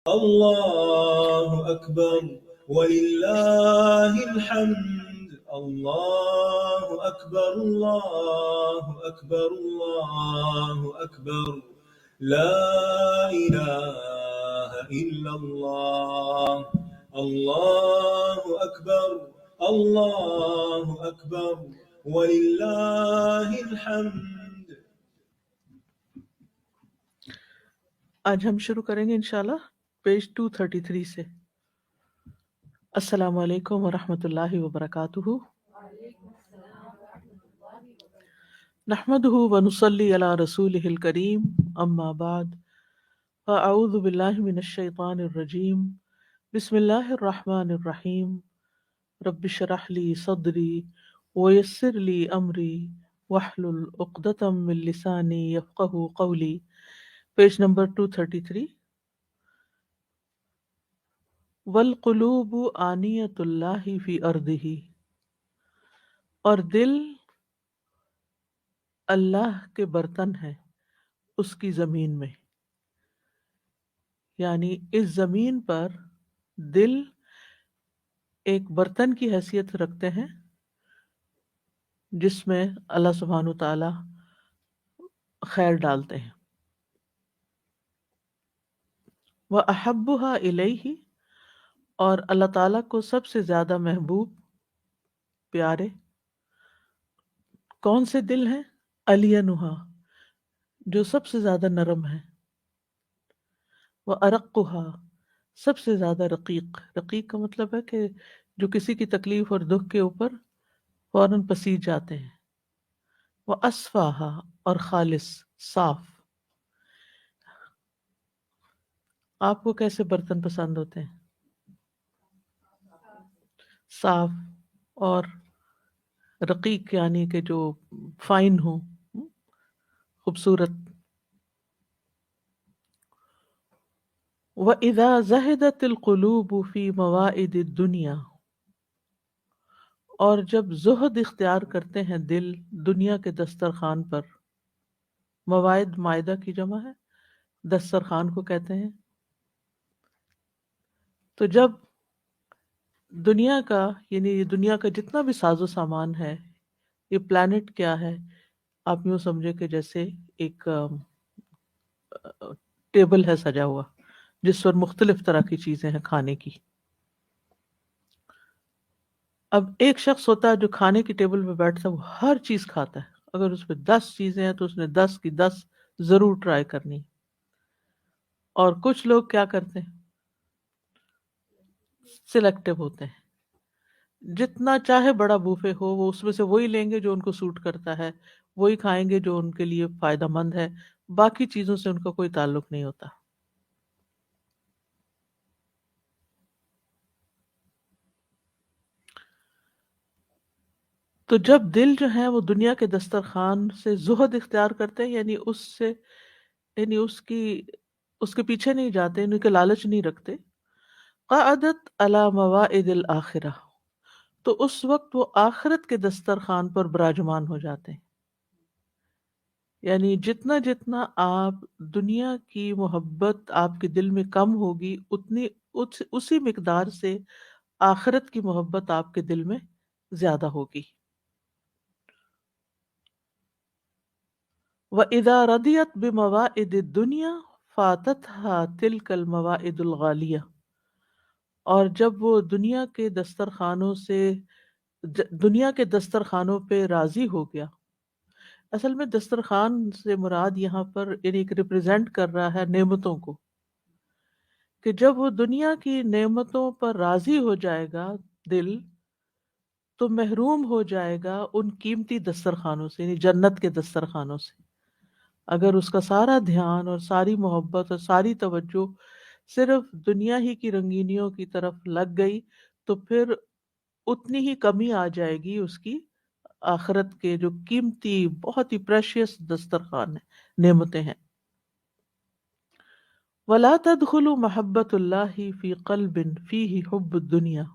الله أكبر ولله الحمد. الله أكبر الله أكبر الله أكبر. لا إله إلا الله. الله أكبر الله أكبر ولله الحمد. آج ہم شروع کریں گے انشاءاللہ پیج 233 سے۔ السلام علیکم ورحمۃ اللہ وبرکاتہ۔ نحمده ونصلی علی رسولہ الکریم، اما بعد فاعوذ باللہ من الشیطان الرجیم، بسم اللہ الرحمن الرحیم۔ رب اشرح لی صدری ویسر لی امری واحلل عقدۃ من لسانی یفقہوا قولی۔ Page number 233۔ والقلوب آنیۃ اللہ فی ارضہ، اور دل اللہ کے برتن ہے اس کی زمین میں، یعنی اس زمین پر دل ایک برتن کی حیثیت رکھتے ہیں جس میں اللہ سبحانہ وتعالی خیر ڈالتے ہیں۔ وَأَحَبُّهَا إِلَيْهِ، اور اللہ تعالیٰ کو سب سے زیادہ محبوب پیارے کون سے دل ہیں؟ أَلْيَنُهَا، جو سب سے زیادہ نرم ہے، وَأَرَقُّهَا، سب سے زیادہ رقیق۔ رقیق کا مطلب ہے کہ جو کسی کی تکلیف اور دکھ کے اوپر فوراً پسیج جاتے ہیں۔ وَأَصْفَاهَا، اور خالص، صاف۔ آپ کو کیسے برتن پسند ہوتے ہیں؟ صاف اور رقیق، یعنی کہ جو فائن ہو، خوبصورت۔ وَإِذَا زَهِدَتِ الْقُلُوبُ فِي مَوَائِدِ الدُّنْيَا، اور جب زہد اختیار کرتے ہیں دل دنیا کے دسترخوان پر۔ موائد مائدہ کی جمع ہے، دسترخوان کو کہتے ہیں۔ تو جب دنیا کا، یعنی دنیا کا جتنا بھی ساز و سامان ہے، یہ پلانٹ کیا ہے، آپ یوں سمجھے کہ جیسے ایک ٹیبل ہے سجا ہوا جس پر مختلف طرح کی چیزیں ہیں کھانے کی۔ اب ایک شخص ہوتا ہے جو کھانے کی ٹیبل پہ بیٹھتا ہے، وہ ہر چیز کھاتا ہے۔ اگر اس پہ 10 چیزیں ہیں تو اس نے 10 کی 10 ضرور ٹرائی کرنی۔ اور کچھ لوگ کیا کرتے ہیں؟ سلیکٹو ہوتے ہیں، جتنا چاہے بڑا بوفے ہو وہ اس میں سے وہی لیں گے جو ان کو سوٹ کرتا ہے، وہی کھائیں گے جو ان کے لیے فائدہ مند ہے، باقی چیزوں سے ان کا کوئی تعلق نہیں ہوتا۔ تو جب دل جو ہے وہ دنیا کے دسترخوان سے زہد اختیار کرتے ہیں، یعنی اس سے، یعنی اس کے پیچھے نہیں جاتے، ان کے لالچ نہیں رکھتے۔ قعدت علی موائد الآخرہ، تو اس وقت وہ آخرت کے دسترخوان پر براجمان ہو جاتے ہیں۔ یعنی جتنا جتنا آپ دنیا کی محبت آپ کے دل میں کم ہوگی، اسی مقدار سے آخرت کی محبت آپ کے دل میں زیادہ ہوگی۔ وَإِذَا رَضِيَتْ بِمَوَائِدِ الدُّنْيَا فَاتَتْهَا تِلْكَ الْمَوَائِدُ الْغَالِيَةُ، اور جب وہ دنیا کے دسترخوانوں پہ راضی ہو گیا۔ اصل میں دسترخوان سے مراد یہاں پر یعنی ایک ریپرزینٹ کر رہا ہے نعمتوں کو، کہ جب وہ دنیا کی نعمتوں پر راضی ہو جائے گا دل، تو محروم ہو جائے گا ان قیمتی دسترخوانوں سے، یعنی جنت کے دسترخوانوں سے۔ اگر اس کا سارا دھیان اور ساری محبت اور ساری توجہ صرف دنیا ہی کی رنگینیوں کی طرف لگ گئی، تو پھر اتنی ہی کمی آ جائے گی اس کی آخرت کے جو قیمتی بہت ہی پریشیس دسترخوان ہیں، نعمتیں ہیں۔ وَلَا تَدْخُلُ مَحَبَّةُ اللَّهِ فِي قَلْبٍ فِيهِ حُبُّ الدُّنْيَا،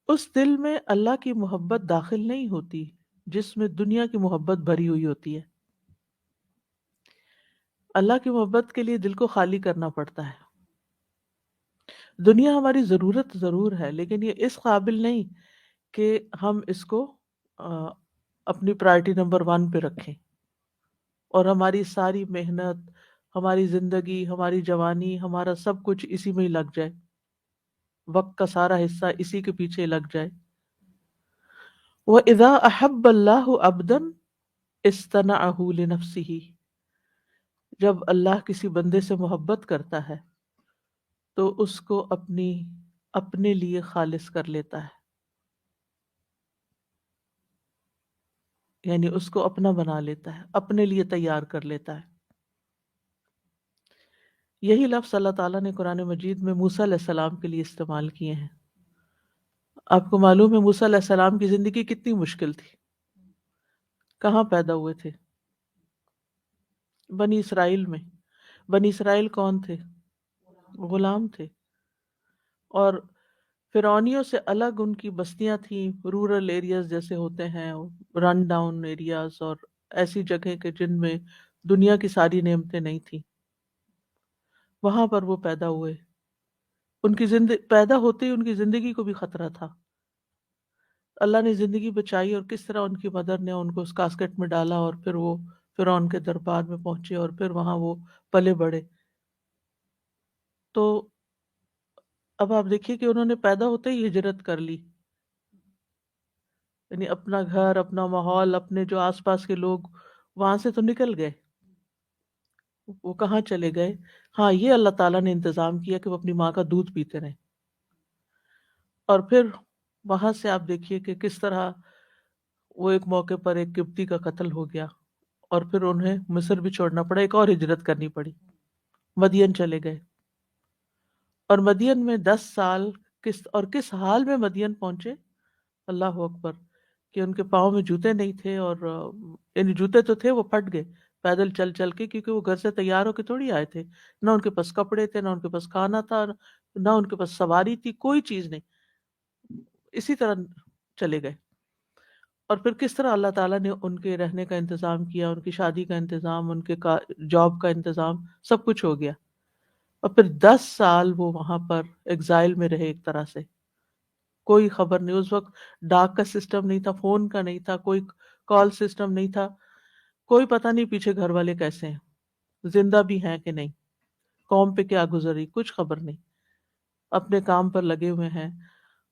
اس دل میں اللہ کی محبت داخل نہیں ہوتی جس میں دنیا کی محبت بھری ہوئی ہوتی ہے۔ اللہ کی محبت کے لیے دل کو خالی کرنا پڑتا ہے۔ دنیا ہماری ضرورت ضرور ہے، لیکن یہ اس قابل نہیں کہ ہم اس کو اپنی پرائرٹی نمبر 1 پہ رکھیں اور ہماری ساری محنت، ہماری زندگی، ہماری جوانی، ہمارا سب کچھ اسی میں ہی لگ جائے، وقت کا سارا حصہ اسی کے پیچھے لگ جائے۔ وَإِذَا أَحَبَّ اللَّهُ عَبْدًا اصْطَنَعَهُ لِنَفْسِهِ، جب اللہ کسی بندے سے محبت کرتا ہے تو اس کو اپنے لیے خالص کر لیتا ہے، یعنی اس کو اپنا بنا لیتا ہے، اپنے لیے تیار کر لیتا ہے۔ یہی لفظ اللہ تعالیٰ نے قرآن مجید میں موسیٰ علیہ السلام کے لیے استعمال کیے ہیں۔ آپ کو معلوم ہے موسیٰ علیہ السلام کی زندگی کتنی مشکل تھی، کہاں پیدا ہوئے تھے؟ بنی اسرائیل میں۔ بنی اسرائیل کون تھے؟ غلام تھے، اور فرعونیوں سے الگ ان کی بستیاں تھیں، رورل ایریاز جیسے ہوتے ہیں، رن ڈاؤن ایریاز، اور ایسی جگہ کہ جن میں دنیا کی ساری نعمتیں نہیں تھیں، وہاں پر وہ پیدا ہوئے۔ ان کی پیدا ہوتے ہی ان کی زندگی کو بھی خطرہ تھا۔ اللہ نے زندگی بچائی، اور کس طرح ان کی مدر نے ان کو اس کاسکٹ میں ڈالا، اور پھر وہ فرعون کے دربار میں پہنچے، اور پھر وہاں وہ پلے بڑھے۔ تو اب آپ دیکھیے کہ انہوں نے پیدا ہوتے ہی ہجرت کر لی، یعنی اپنا گھر، اپنا ماحول، اپنے جو آس پاس کے لوگ، وہاں سے تو نکل گئے۔ وہ کہاں چلے گئے؟ ہاں، یہ اللہ تعالیٰ نے انتظام کیا کہ وہ اپنی ماں کا دودھ پیتے رہیں، اور پھر وہاں سے آپ دیکھیے کہ کس طرح وہ ایک موقع پر ایک قبطی کا قتل ہو گیا، اور پھر انہیں مصر بھی چھوڑنا پڑا، ایک اور ہجرت کرنی پڑی، مدین چلے گئے، اور مدین میں 10 سال کس حال میں مدین پہنچے، اللہ اکبر، کہ ان کے پاؤں میں جوتے نہیں تھے، اور یعنی جوتے تو تھے، وہ پھٹ گئے پیدل چل چل کے، کیونکہ وہ گھر سے تیار ہو کے تھوڑی آئے تھے، نہ ان کے پاس کپڑے تھے، نہ ان کے پاس کھانا تھا، نہ ان کے پاس سواری تھی، کوئی چیز نہیں، اسی طرح چلے گئے۔ اور پھر کس طرح اللہ تعالیٰ نے ان کے رہنے کا انتظام کیا، ان کی شادی کا انتظام، ان کے جاب کا انتظام، سب کچھ ہو گیا، اور پھر 10 سال وہ وہاں پر ایگزائل میں رہے ایک طرح سے، کوئی خبر نہیں۔ اس وقت ڈاک کا سسٹم نہیں تھا، فون کا نہیں تھا، کوئی کال سسٹم نہیں تھا، کوئی پتہ نہیں پیچھے گھر والے کیسے ہیں، زندہ بھی ہیں کہ نہیں، قوم پہ کیا گزری، کچھ خبر نہیں، اپنے کام پر لگے ہوئے ہیں۔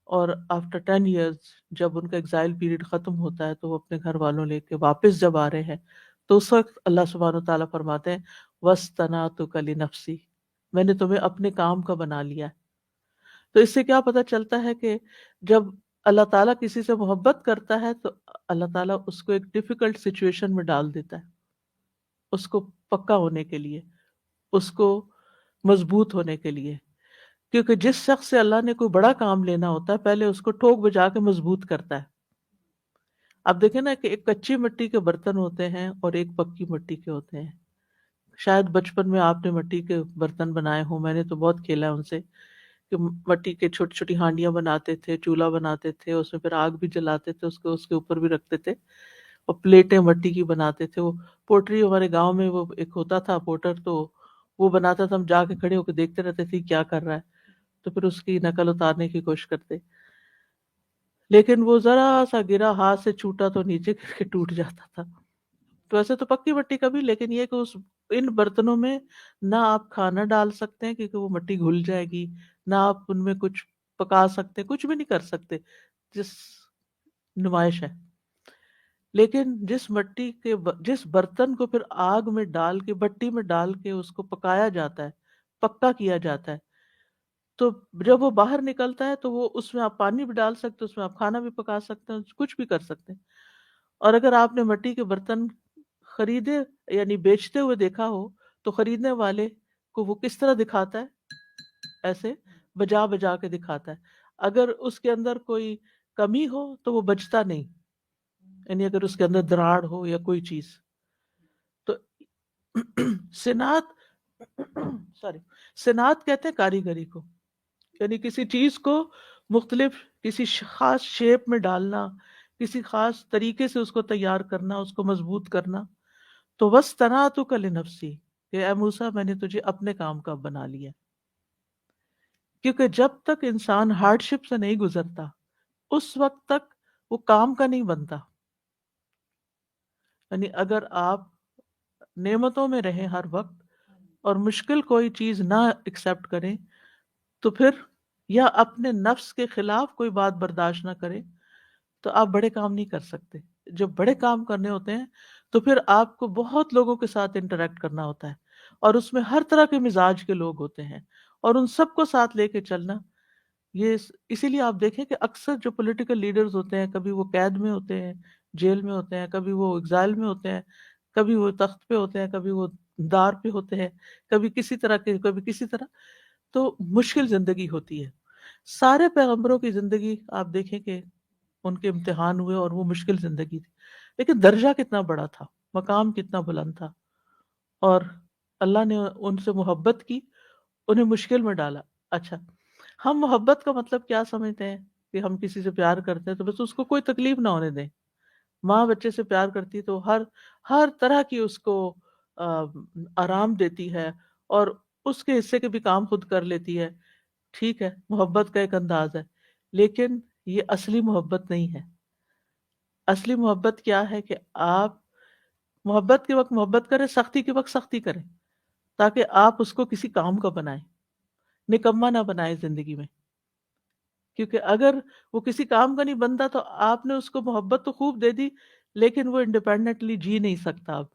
اور آفٹر 10 ایئرز جب ان کا ایگزائل پیریڈ ختم ہوتا ہے تو وہ اپنے گھر والوں لے کے واپس جب آ رہے ہیں، تو اس وقت اللہ سبحانہ وتعالیٰ فرماتے ہیں وَاسْتَنَعْتُكَ لِنَفْسِي، میں نے تمہیں اپنے کام کا بنا لیا۔ تو اس سے کیا پتہ چلتا ہے کہ جب اللہ تعالیٰ کسی سے محبت کرتا ہے تو اللہ تعالیٰ اس کو ایک ڈیفیکلٹ سچویشن میں ڈال دیتا ہے، اس کو پکا ہونے کے لیے، اس کو مضبوط ہونے کے لیے، کیونکہ جس شخص سے اللہ نے کوئی بڑا کام لینا ہوتا ہے پہلے اس کو ٹھوک بجا کے مضبوط کرتا ہے۔ اب دیکھیں نا کہ ایک کچی مٹی کے برتن ہوتے ہیں اور ایک پکی مٹی کے ہوتے ہیں۔ شاید بچپن میں آپ نے مٹی کے برتن بنائے ہوں، میں نے تو بہت کھیلا ہے ان سے، کہ مٹی کے چھوٹی چھوٹی ہانڈیاں بناتے تھے، چولہا بناتے تھے، اس میں پھر آگ بھی جلاتے تھے، اس کے اوپر بھی رکھتے تھے، اور پلیٹیں مٹی کی بناتے تھے۔ وہ پوٹری ہمارے گاؤں میں وہ ایک ہوتا تھا پوٹر، تو وہ بناتا تھا، ہم جا کے کھڑے ہو کے دیکھتے رہتے تھے کیا کر رہا ہے، تو پھر اس کی نقل اتارنے کی کوشش کرتے، لیکن وہ ذرا سا گرا، ہاتھ سے چھوٹا تو نیچے گر کے ٹوٹ جاتا تھا۔ تو ایسے تو پکی مٹی کا بھی، لیکن یہ کہ ان برتنوں میں نہ آپ کھانا ڈال سکتے ہیں کیونکہ وہ مٹی گھل جائے گی، نہ آپ ان میں کچھ پکا سکتے، کچھ بھی نہیں کر سکتے، جس نمائش ہے۔ لیکن جس برتن کو پھر آگ میں ڈال کے، بٹی میں ڈال کے اس کو پکایا جاتا ہے، پکا کیا جاتا ہے، تو جب وہ باہر نکلتا ہے تو وہ اس میں آپ پانی بھی ڈال سکتے، اس میں آپ کھانا بھی پکا سکتے ہیں، کچھ بھی کر سکتے ہیں۔ اور اگر آپ نے مٹی کے برتن خریدے یعنی بیچتے ہوئے دیکھا ہو تو خریدنے والے کو وہ کس طرح دکھاتا ہے، ایسے بجا بجا کے دکھاتا ہے، اگر اس کے اندر کوئی کمی ہو تو وہ بچتا نہیں، یعنی اگر اس کے اندر دراڑ ہو یا کوئی چیز تو صنعت صنعت کہتے ہیں کاریگری کو، یعنی کسی چیز کو مختلف کسی خاص شیپ میں ڈالنا، کسی خاص طریقے سے اس کو تیار کرنا، اس کو مضبوط کرنا۔ تو وَاسْتَنَعْتُكَ لِنَفْسِي، کہ اے موسیٰ میں نے تجھے اپنے کام کا بنا لیا۔ کیونکہ جب تک انسان ہارڈ شپ سے نہیں گزرتا اس وقت تک وہ کام کا نہیں بنتا. یعنی اگر آپ نعمتوں میں رہیں ہر وقت اور مشکل کوئی چیز نہ ایکسپٹ کریں تو پھر یا اپنے نفس کے خلاف کوئی بات برداشت نہ کریں تو آپ بڑے کام نہیں کر سکتے. جب بڑے کام کرنے ہوتے ہیں تو پھر آپ کو بہت لوگوں کے ساتھ انٹریکٹ کرنا ہوتا ہے اور اس میں ہر طرح کے مزاج کے لوگ ہوتے ہیں اور ان سب کو ساتھ لے کے چلنا. اسی لیے آپ دیکھیں کہ اکثر جو پولیٹیکل لیڈرز ہوتے ہیں کبھی وہ قید میں ہوتے ہیں، جیل میں ہوتے ہیں، کبھی وہ ایگزائل میں ہوتے ہیں، کبھی وہ تخت پہ ہوتے ہیں، کبھی وہ دار پہ ہوتے ہیں، کبھی کسی طرح کے کبھی کسی طرح. تو مشکل زندگی ہوتی ہے. سارے پیغمبروں کی زندگی آپ دیکھیں کہ ان کے امتحان ہوئے اور وہ مشکل زندگی تھی، لیکن درجہ کتنا بڑا تھا، مقام کتنا بلند تھا، اور اللہ نے ان سے محبت کی، انہیں مشکل میں ڈالا. اچھا، ہم محبت کا مطلب کیا سمجھتے ہیں کہ ہم کسی سے پیار کرتے ہیں تو بس اس کو کوئی تکلیف نہ ہونے دیں. ماں بچے سے پیار کرتی تو ہر طرح کی اس کو آ، آرام دیتی ہے اور اس کے حصے کے بھی کام خود کر لیتی ہے. ٹھیک ہے، محبت کا ایک انداز ہے، لیکن یہ اصلی محبت نہیں ہے. اصلی محبت کیا ہے کہ آپ محبت کے وقت محبت کریں، سختی کے وقت سختی کریں، تاکہ آپ اس کو کسی کام کا بنائیں، نکما نہ بنائیں زندگی میں. کیونکہ اگر وہ کسی کام کا نہیں بنتا تو آپ نے اس کو محبت تو خوب دے دی لیکن وہ انڈیپینڈنٹلی جی نہیں سکتا. اب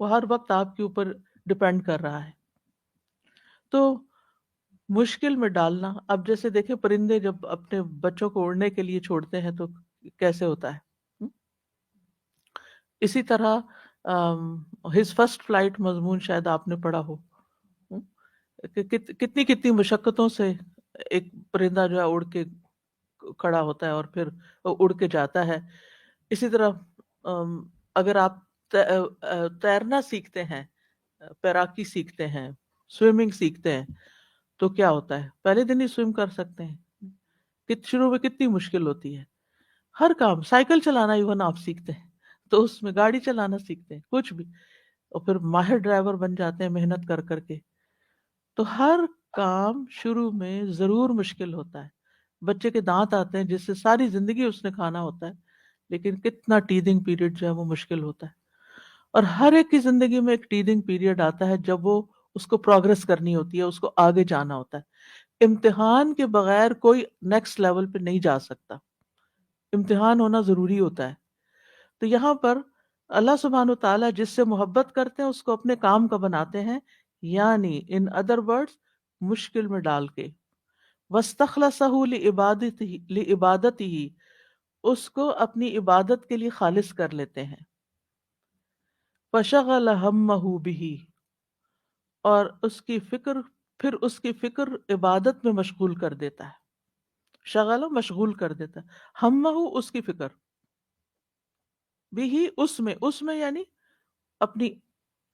وہ ہر وقت آپ کے اوپر ڈپینڈ کر رہا ہے. تو مشکل میں ڈالنا، اب جیسے دیکھیں پرندے جب اپنے بچوں کو اڑنے کے لیے چھوڑتے ہیں تو کیسے ہوتا ہے. اسی طرح ہز فرسٹ فلائٹ مضمون شاید آپ نے پڑھا ہو، کہ کتنی کتنی مشقتوں سے ایک پرندہ جو ہے اڑ کے کھڑا ہوتا ہے اور پھر اڑ کے جاتا ہے. اسی طرح اگر آپ تیرنا سیکھتے ہیں، پیراکی سیکھتے ہیں، سوئمنگ سیکھتے ہیں تو کیا ہوتا ہے، پہلے دن ہی سوئم کر سکتے ہیں. شروع میں کتنی مشکل ہوتی ہے. ہر کام، سائیکل چلانا ایون آپ سیکھتے ہیں تو اس میں گاڑی چلانا سیکھتے ہیں، کچھ بھی، اور پھر ماہر ڈرائیور بن جاتے ہیں محنت کر کر کے. تو ہر کام شروع میں ضرور مشکل ہوتا ہے. بچے کے دانت آتے ہیں جس سے ساری زندگی اس نے کھانا ہوتا ہے، لیکن کتنا ٹیدنگ پیریڈ جو ہے وہ مشکل ہوتا ہے. اور ہر ایک کی زندگی میں ایک ٹیدنگ پیریڈ آتا ہے جب وہ اس کو پروگرس کرنی ہوتی ہے، اس کو آگے جانا ہوتا ہے. امتحان کے بغیر کوئی نیکسٹ لیول پہ نہیں جا سکتا، امتحان ہونا ضروری ہوتا ہے. تو یہاں پر اللہ سبحانہ تعالیٰ جس سے محبت کرتے ہیں اس کو اپنے کام کا بناتے ہیں، یعنی ان ادر ورڈز مشکل میں ڈال کے. وَاسْتَخْلَصَهُ لِعِبَادَتِهِ، اس کو اپنی عبادت کے لیے خالص کر لیتے ہیں. فَشَغَلَ هَمَّهُ بِهِ، اور پھر اس کی فکر عبادت میں مشغول کر دیتا ہے. شغل مشغول کر دیتا ہے، ہمہ اس کی فکر، بھی اس میں یعنی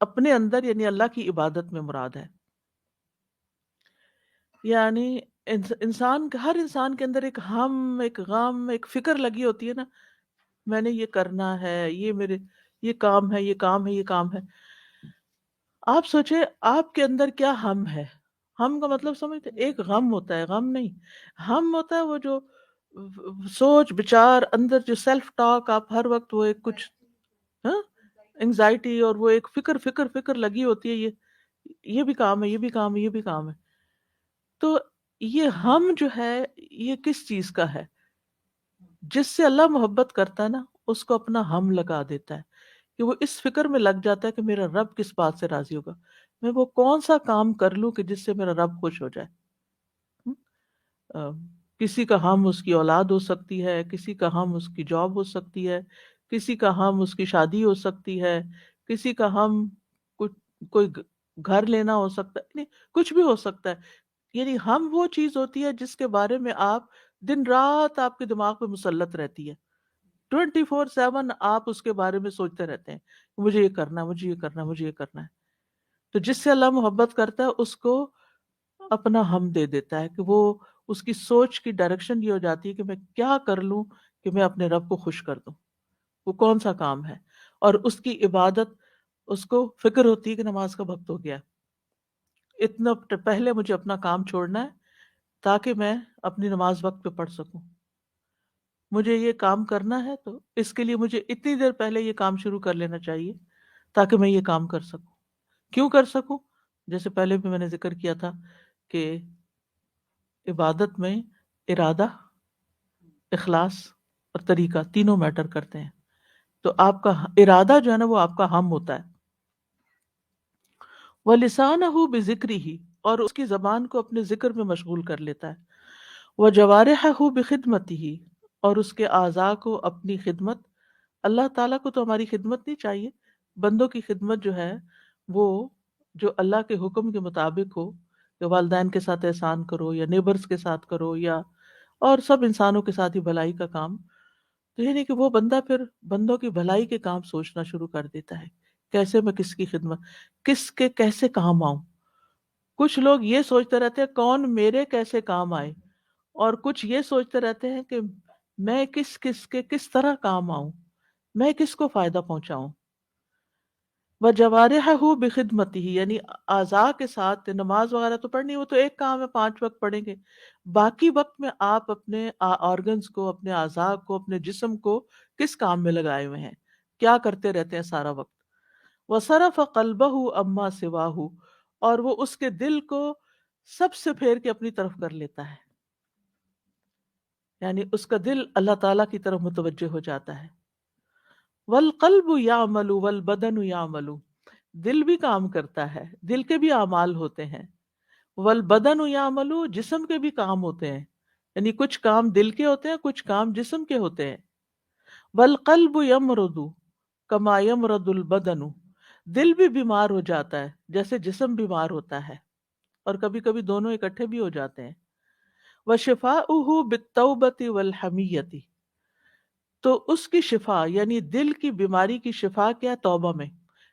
اپنے اندر، یعنی اللہ کی عبادت میں مراد ہے. یعنی ہر انسان کے اندر ایک ہم، ایک غم، ایک فکر لگی ہوتی ہے نا، میں نے یہ کرنا ہے، یہ کام ہے، یہ کام ہے، یہ کام ہے. آپ سوچے آپ کے اندر کیا ہم ہے. ہم کا مطلب سمجھتے، ایک غم ہوتا ہے، غم نہیں، ہم ہوتا ہے وہ جو سوچ بچار اندر، جو سیلف ٹاک، آپ ہر وقت وہ ایک کچھ انگزائٹی اور وہ ایک فکر فکر فکر لگی ہوتی ہے، یہ بھی کام ہے، یہ بھی کام ہے، یہ بھی کام ہے. تو یہ ہم جو ہے یہ کس چیز کا ہے؟ جس سے اللہ محبت کرتا ہے نا اس کو اپنا ہم لگا دیتا ہے، کہ وہ اس فکر میں لگ جاتا ہے کہ میرا رب کس بات سے راضی ہوگا، میں وہ کون سا کام کر لوں کہ جس سے میرا رب خوش ہو جائے. کسی کا ہم اس کی اولاد ہو سکتی ہے، کسی کا ہم اس کی جاب ہو سکتی ہے، کسی کا ہم اس کی شادی ہو سکتی ہے، کسی کا ہم کوئی گھر لینا ہو سکتا ہے، کچھ بھی ہو سکتا ہے. یعنی ہم وہ چیز ہوتی ہے جس کے بارے میں آپ دن رات آپ کے دماغ پہ مسلط رہتی ہے، 24/7 آپ اس کے بارے میں سوچتے رہتے ہیں، مجھے یہ کرنا ہے، مجھے یہ کرنا ہے، مجھے یہ کرنا ہے. تو جس سے اللہ محبت کرتا ہے اس کو اپنا ہم دے دیتا ہے، کہ وہ اس کی سوچ کی ڈائریکشن یہ ہو جاتی ہے کہ میں کیا کر لوں کہ میں اپنے رب کو خوش کر دوں، وہ کون سا کام ہے. اور اس کی عبادت، اس کو فکر ہوتی ہے کہ نماز کا وقت ہو گیا، اتنا پہلے مجھے اپنا کام چھوڑنا ہے، تاکہ میں اپنی نماز وقت پہ پڑھ سکوں. مجھے یہ کام کرنا ہے تو اس کے لیے مجھے اتنی دیر پہلے یہ کام شروع کر لینا چاہیے تاکہ میں یہ کام کر سکوں. کیوں کر سکوں؟ جیسے پہلے بھی میں نے ذکر کیا تھا کہ عبادت میں ارادہ، اخلاص اور طریقہ تینوں میٹر کرتے ہیں. تو آپ کا ارادہ جو ہے نا وہ آپ کا ہم ہوتا ہے. وَلِسَانَهُ بِذِكْرِهِ، اور اس کی زبان کو اپنے ذکر میں مشغول کر لیتا ہے. وَجَوَارِحَهُ بِخِدْمَتِهِ، اور اس کے اعضاء کو اپنی خدمت. اللہ تعالیٰ کو تو ہماری خدمت نہیں چاہیے، بندوں کی خدمت جو ہے وہ جو اللہ کے حکم کے مطابق ہو، کہ والدین کے ساتھ احسان کرو یا نیبرز کے ساتھ کرو یا اور سب انسانوں کے ساتھ ہی بھلائی کا کام. تو یہ نہیں کہ وہ بندہ پھر بندوں کی بھلائی کے کام سوچنا شروع کر دیتا ہے، کیسے میں کس کی خدمت، کس کے کیسے کام آؤں. کچھ لوگ یہ سوچتے رہتے ہیں کون میرے کیسے کام آئے، اور کچھ یہ سوچتے رہتے ہیں کہ میں کس کے کس طرح کام آؤں، میں کس کو فائدہ پہنچاؤں. وَجَوَارِحَهُ بِخِدْمَتِهِ، یعنی اعضاء کے ساتھ نماز وغیرہ تو پڑھنی، وہ تو ایک کام ہے 5 وقت پڑھیں گے، باقی وقت میں آپ اپنے آرگنز کو، اپنے اعضاء کو، اپنے جسم کو کس کام میں لگائے ہوئے ہیں، کیا کرتے رہتے ہیں سارا وقت. وَصَرَفَ قَلْبَهُ عَمَّا سِوَاهُ، اور وہ اس کے دل کو سب سے پھیر کے اپنی طرف کر لیتا ہے، یعنی اس کا دل اللہ تعالیٰ کی طرف متوجہ ہو جاتا ہے. والقلب یعمل والبدن یعمل، دل بھی کام کرتا ہے، دل کے بھی اعمال ہوتے ہیں. والبدن یعمل، جسم کے بھی کام ہوتے ہیں، یعنی کچھ کام دل کے ہوتے ہیں، کچھ کام جسم کے ہوتے ہیں. والقلب یمرض کما یمرض البدن، دل بھی بیمار ہو جاتا ہے جیسے جسم بیمار ہوتا ہے، اور کبھی کبھی دونوں اکٹھے بھی ہو جاتے ہیں. وشفاؤہ بالتوبۃ والحمیۃ، تو اس کی شفا یعنی دل کی بیماری کی شفا کیا ہے؟ توبہ میں.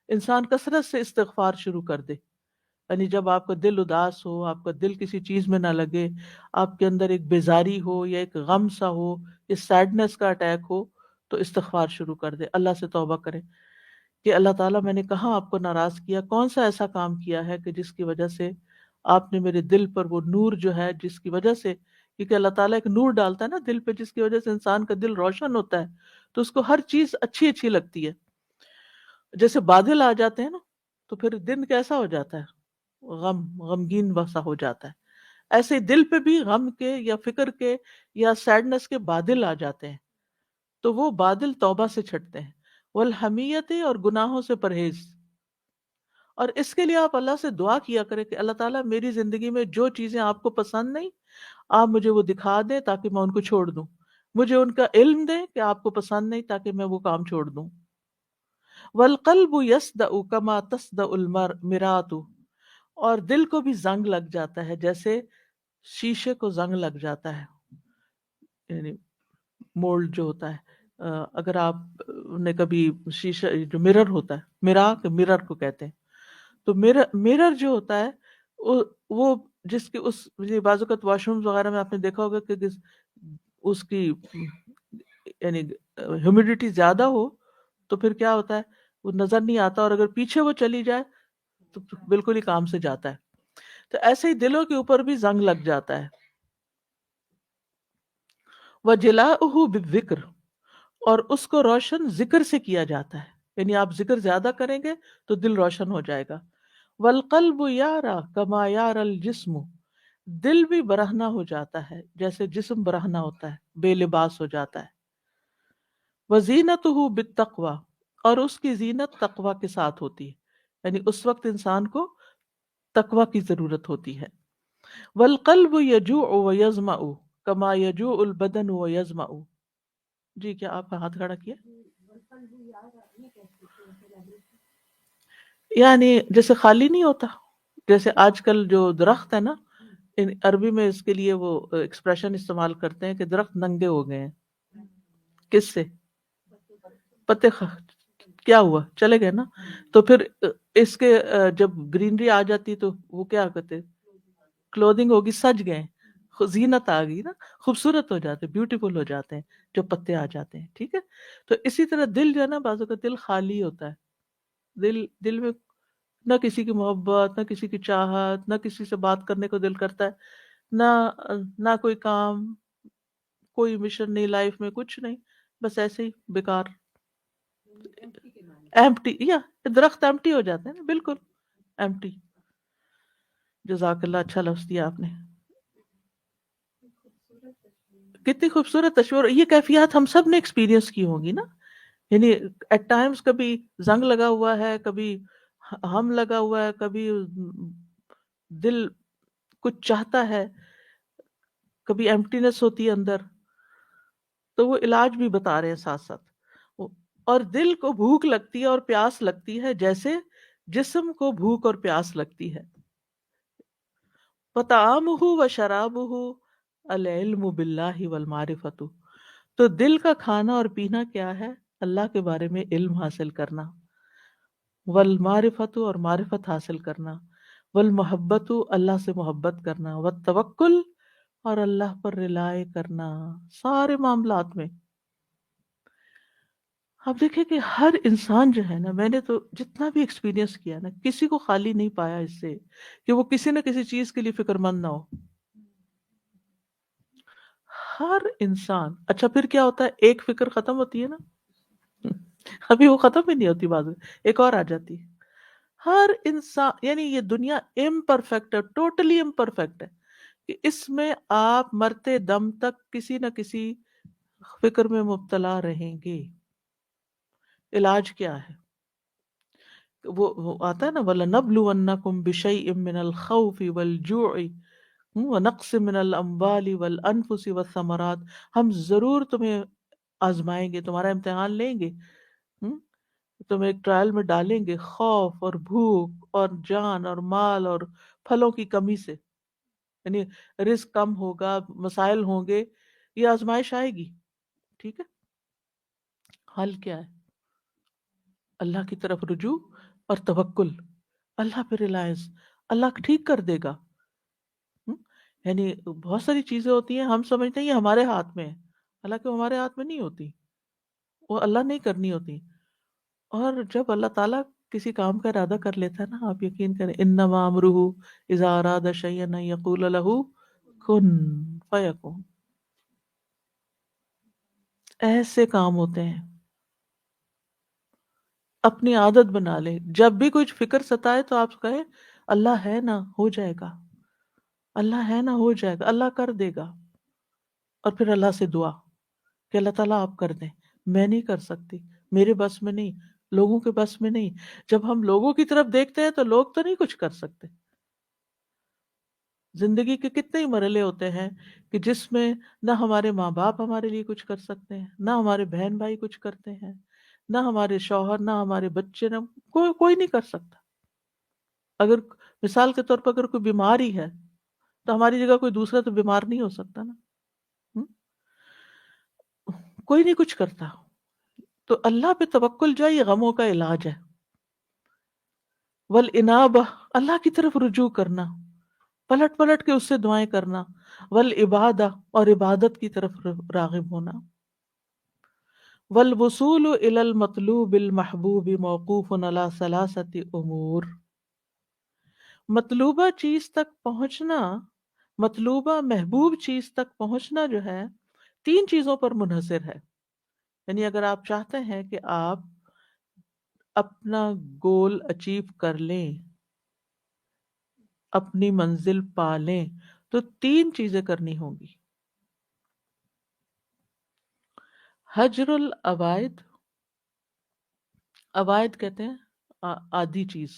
انسان کثرت سے استغفار شروع کر دے، یعنی جب آپ کا دل اداس ہو، آپ کا دل کسی چیز میں نہ لگے، آپ کے اندر ایک بیزاری ہو یا ایک غم سا ہو، یا سیڈنس کا اٹیک ہو، تو استغفار شروع کر دے، اللہ سے توبہ کرے کہ اللہ تعالیٰ میں نے کہاں آپ کو ناراض کیا، کون سا ایسا کام کیا ہے کہ جس کی وجہ سے آپ نے میرے دل پر وہ نور جو ہے، جس کی وجہ سے، کیونکہ اللہ تعالیٰ ایک نور ڈالتا ہے نا دل پہ، جس کی وجہ سے انسان کا دل روشن ہوتا ہے، تو اس کو ہر چیز اچھی اچھی لگتی ہے. جیسے بادل آ جاتے ہیں نا تو پھر دن کیسا ہو جاتا ہے، غمگین وسا ہو جاتا ہے. ایسے ہی دل پہ بھی غم کے یا فکر کے یا سیڈنس کے بادل آ جاتے ہیں، تو وہ بادل توبہ سے چھٹتے ہیں. والحمیت، اور گناہوں سے پرہیز. اور اس کے لیے آپ اللہ سے دعا کیا کریں کہ اللہ تعالیٰ میری زندگی میں جو چیزیں آپ کو پسند نہیں، آپ مجھے وہ دکھا دیں تاکہ میں ان کو چھوڑ دوں. مجھے ان کا علم دیں کہ آپ کو پسند نہیں تاکہ میں وہ کام چھوڑ دوں. والقلب یصدأ کما تصدأ المرآۃ، اور دل کو بھی زنگ لگ جاتا ہے جیسے شیشے کو زنگ لگ جاتا ہے، یعنی مولڈ جو ہوتا ہے. اگر آپ نے کبھی شیشہ جو مرر ہوتا ہے، مرر کو کہتے ہیں، تو مرر جو ہوتا ہے وہ جس کے اس بعض اوقات واش رومز وغیرہ میں آپ نے دیکھا ہوگا کہ اس کی یعنی ہیومیڈیٹی زیادہ ہو تو پھر کیا ہوتا ہے، وہ نظر نہیں آتا، اور اگر پیچھے وہ چلی جائے تو بالکل ہی کام سے جاتا ہے. تو ایسے ہی دلوں کے اوپر بھی زنگ لگ جاتا ہے. وَجِلَاؤُهُ بِالذِّکْر، اور اس کو روشن ذکر سے کیا جاتا ہے، یعنی آپ ذکر زیادہ کریں گے تو دل روشن ہو جائے گا. وَالْقَلْبُ يَعْرَى كَمَا يَعْرَى الْجِسْمُ، دل بھی برہنہ ہو جاتا ہے جیسے جسم برہنہ ہوتا ہے، بے لباس ہو جاتا ہے. وَزِينَتُهُ بِالتَّقْوَى، اور اس کی زینت تقوی کے ساتھ ہوتی ہے، یعنی اس وقت انسان کو تقوی کی ضرورت ہوتی ہے. وَالْقَلْبُ يَجُوعُ وَيَظْمَأُ كَمَا يَجُوعُ الْبَدَنُ وَيَظْمَأُ. جی کیا آپ کا ہاتھ کھڑا کیا؟ یعنی جیسے خالی نہیں ہوتا، جیسے آج کل جو درخت ہے نا، عربی میں اس کے لیے وہ ایکسپریشن استعمال کرتے ہیں کہ درخت ننگے ہو گئے ہیں. کس سے؟ پتے کیا ہوا، چلے گئے نا. تو پھر اس کے جب گرینری آ جاتی تو وہ کیا کہتے، کلودنگ ہوگی، سج گئے، زینت آ گئی نا، خوبصورت ہو جاتے، بیوٹیفل ہو جاتے ہیں جو پتے آ جاتے ہیں. ٹھیک ہے، تو اسی طرح دل جو ہے نا، بعضوں کا دل خالی ہوتا ہے، دل میں نہ کسی کی محبت، نہ کسی کی چاہت، نہ کسی سے بات کرنے کو دل کرتا ہے، نہ نہ کوئی کام، کوئی مشن نہیں لائف میں، کچھ نہیں، بس ایسے ہی بیکار، ایمپٹی، یا درخت ایمپٹی ہو جاتے ہیں نا، بالکل ایمپٹی. جزاک اللہ، اچھا لفظ دیا آپ نے. کتنی خوبصورت تصویر. یہ کیفیات ہم سب نے ایکسپیرینس کی ہوں گی نا، یعنی ایٹ ٹائمز کبھی زنگ لگا ہوا ہے، کبھی ہم لگا ہوا ہے، کبھی دل کچھ چاہتا ہے، کبھی ایمپٹینس ہوتی ہے اندر. تو وہ علاج بھی بتا رہے ہیں ساتھ ساتھ. اور دل کو بھوک لگتی ہے اور پیاس لگتی ہے جیسے جسم کو بھوک اور پیاس لگتی ہے. وَطَعَامُهُ وَشَرَابُهُ الْعِلْمُ بِاللَّهِ وَالْمَعْرِفَةُ. تو دل کا کھانا اور پینا کیا ہے؟ اللہ کے بارے میں علم حاصل کرنا، والمعرفت اور معرفت حاصل کرنا، والمحبت اللہ سے محبت کرنا، والتوکل اور اللہ پر ریلائے کرنا سارے معاملات میں. آپ دیکھیں کہ ہر انسان جو ہے نا، میں نے تو جتنا بھی ایکسپیرینس کیا نا، کسی کو خالی نہیں پایا اس سے کہ وہ کسی نہ کسی چیز کے لیے فکر مند نہ ہو. ہر انسان. اچھا پھر کیا ہوتا ہے؟ ایک فکر ختم ہوتی ہے نا، ابھی وہ ختم ہی نہیں ہوتی، بعد میں ایک اور آ جاتی ہے. ہر انسان، یعنی یہ دنیا امپرفیکٹ ہے، ٹوٹلی امپرفیکٹ ہے، کہ اس میں آپ مرتے دم تک کسی نہ کسی فکر میں مبتلا رہیں گے. علاج کیا ہے؟ وہ آتا ہے نا، وَلَنَبْلُوَنَّكُمْ بِشَيْءٍ مِّنَ الْخَوْفِ وَالْجُوعِ وَنَقْصٍ مِّنَ الْأَمْوَالِ وَالْأَنفُسِ وَالثَّمَرَاتِ. ہم ضرور تمہیں آزمائیں گے، تمہارا امتحان لیں گے، تمہیں ایک ٹرائل میں ڈالیں گے، خوف اور بھوک اور جان اور مال اور پھلوں کی کمی سے. یعنی رزق کم ہوگا، مسائل ہوں گے، یہ آزمائش آئے گی. ٹھیک ہے، حل کیا ہے؟ اللہ کی طرف رجوع اور توکل، اللہ پہ ریلائنس. اللہ ٹھیک کر دے گا. ہم؟ یعنی بہت ساری چیزیں ہوتی ہیں ہم سمجھتے ہیں یہ ہمارے ہاتھ میں ہے، حالانکہ وہ ہمارے ہاتھ میں نہیں ہوتی، وہ اللہ نہیں کرنی ہوتی. اور جب اللہ تعالیٰ کسی کام کا ارادہ کر لیتا ہے نا، آپ یقین کریں، انما امرہ اذا اراد شیئا ان یقول لہ کن فیکون. ایسے کام ہوتے ہیں. اپنی عادت بنا لے، جب بھی کچھ فکر ستائے تو آپ کہیں اللہ ہے نا، ہو جائے گا، اللہ ہے نا، ہو جائے گا، اللہ کر دے گا. اور پھر اللہ سے دعا کہ اللہ تعالیٰ آپ کر دیں، میں نہیں کر سکتی، میرے بس میں نہیں، لوگوں کے بس میں نہیں. جب ہم لوگوں کی طرف دیکھتے ہیں تو لوگ تو نہیں کچھ کر سکتے. زندگی کے کتنے ہی مرحلے ہوتے ہیں کہ جس میں نہ ہمارے ماں باپ ہمارے لیے کچھ کر سکتے ہیں، نہ ہمارے بہن بھائی کچھ کرتے ہیں، نہ ہمارے شوہر، نہ ہمارے بچے، نہ کوئی نہیں کر سکتا. اگر مثال کے طور پر اگر کوئی بیمار ہی ہے تو ہماری جگہ کوئی دوسرا تو بیمار نہیں ہو سکتا نا. ہم؟ کوئی نہیں کچھ کرتا. تو اللہ پہ توکل جو ہے یہ غموں کا علاج ہے. والانابہ، اللہ کی طرف رجوع کرنا، پلٹ پلٹ کے اس سے دعائیں کرنا. والعبادہ، اور عبادت کی طرف راغب ہونا. والوصول الی المطلوب المحبوب موقوف علی ثلاثۃ امور. مطلوبہ چیز تک پہنچنا، مطلوبہ محبوب چیز تک پہنچنا جو ہے، تین چیزوں پر منحصر ہے. یعنی اگر آپ چاہتے ہیں کہ آپ اپنا گول اچیو کر لیں، اپنی منزل پا لیں، تو تین چیزیں کرنی ہوں گی. حجر العوائد، عوائد کہتے ہیں آدھی چیز،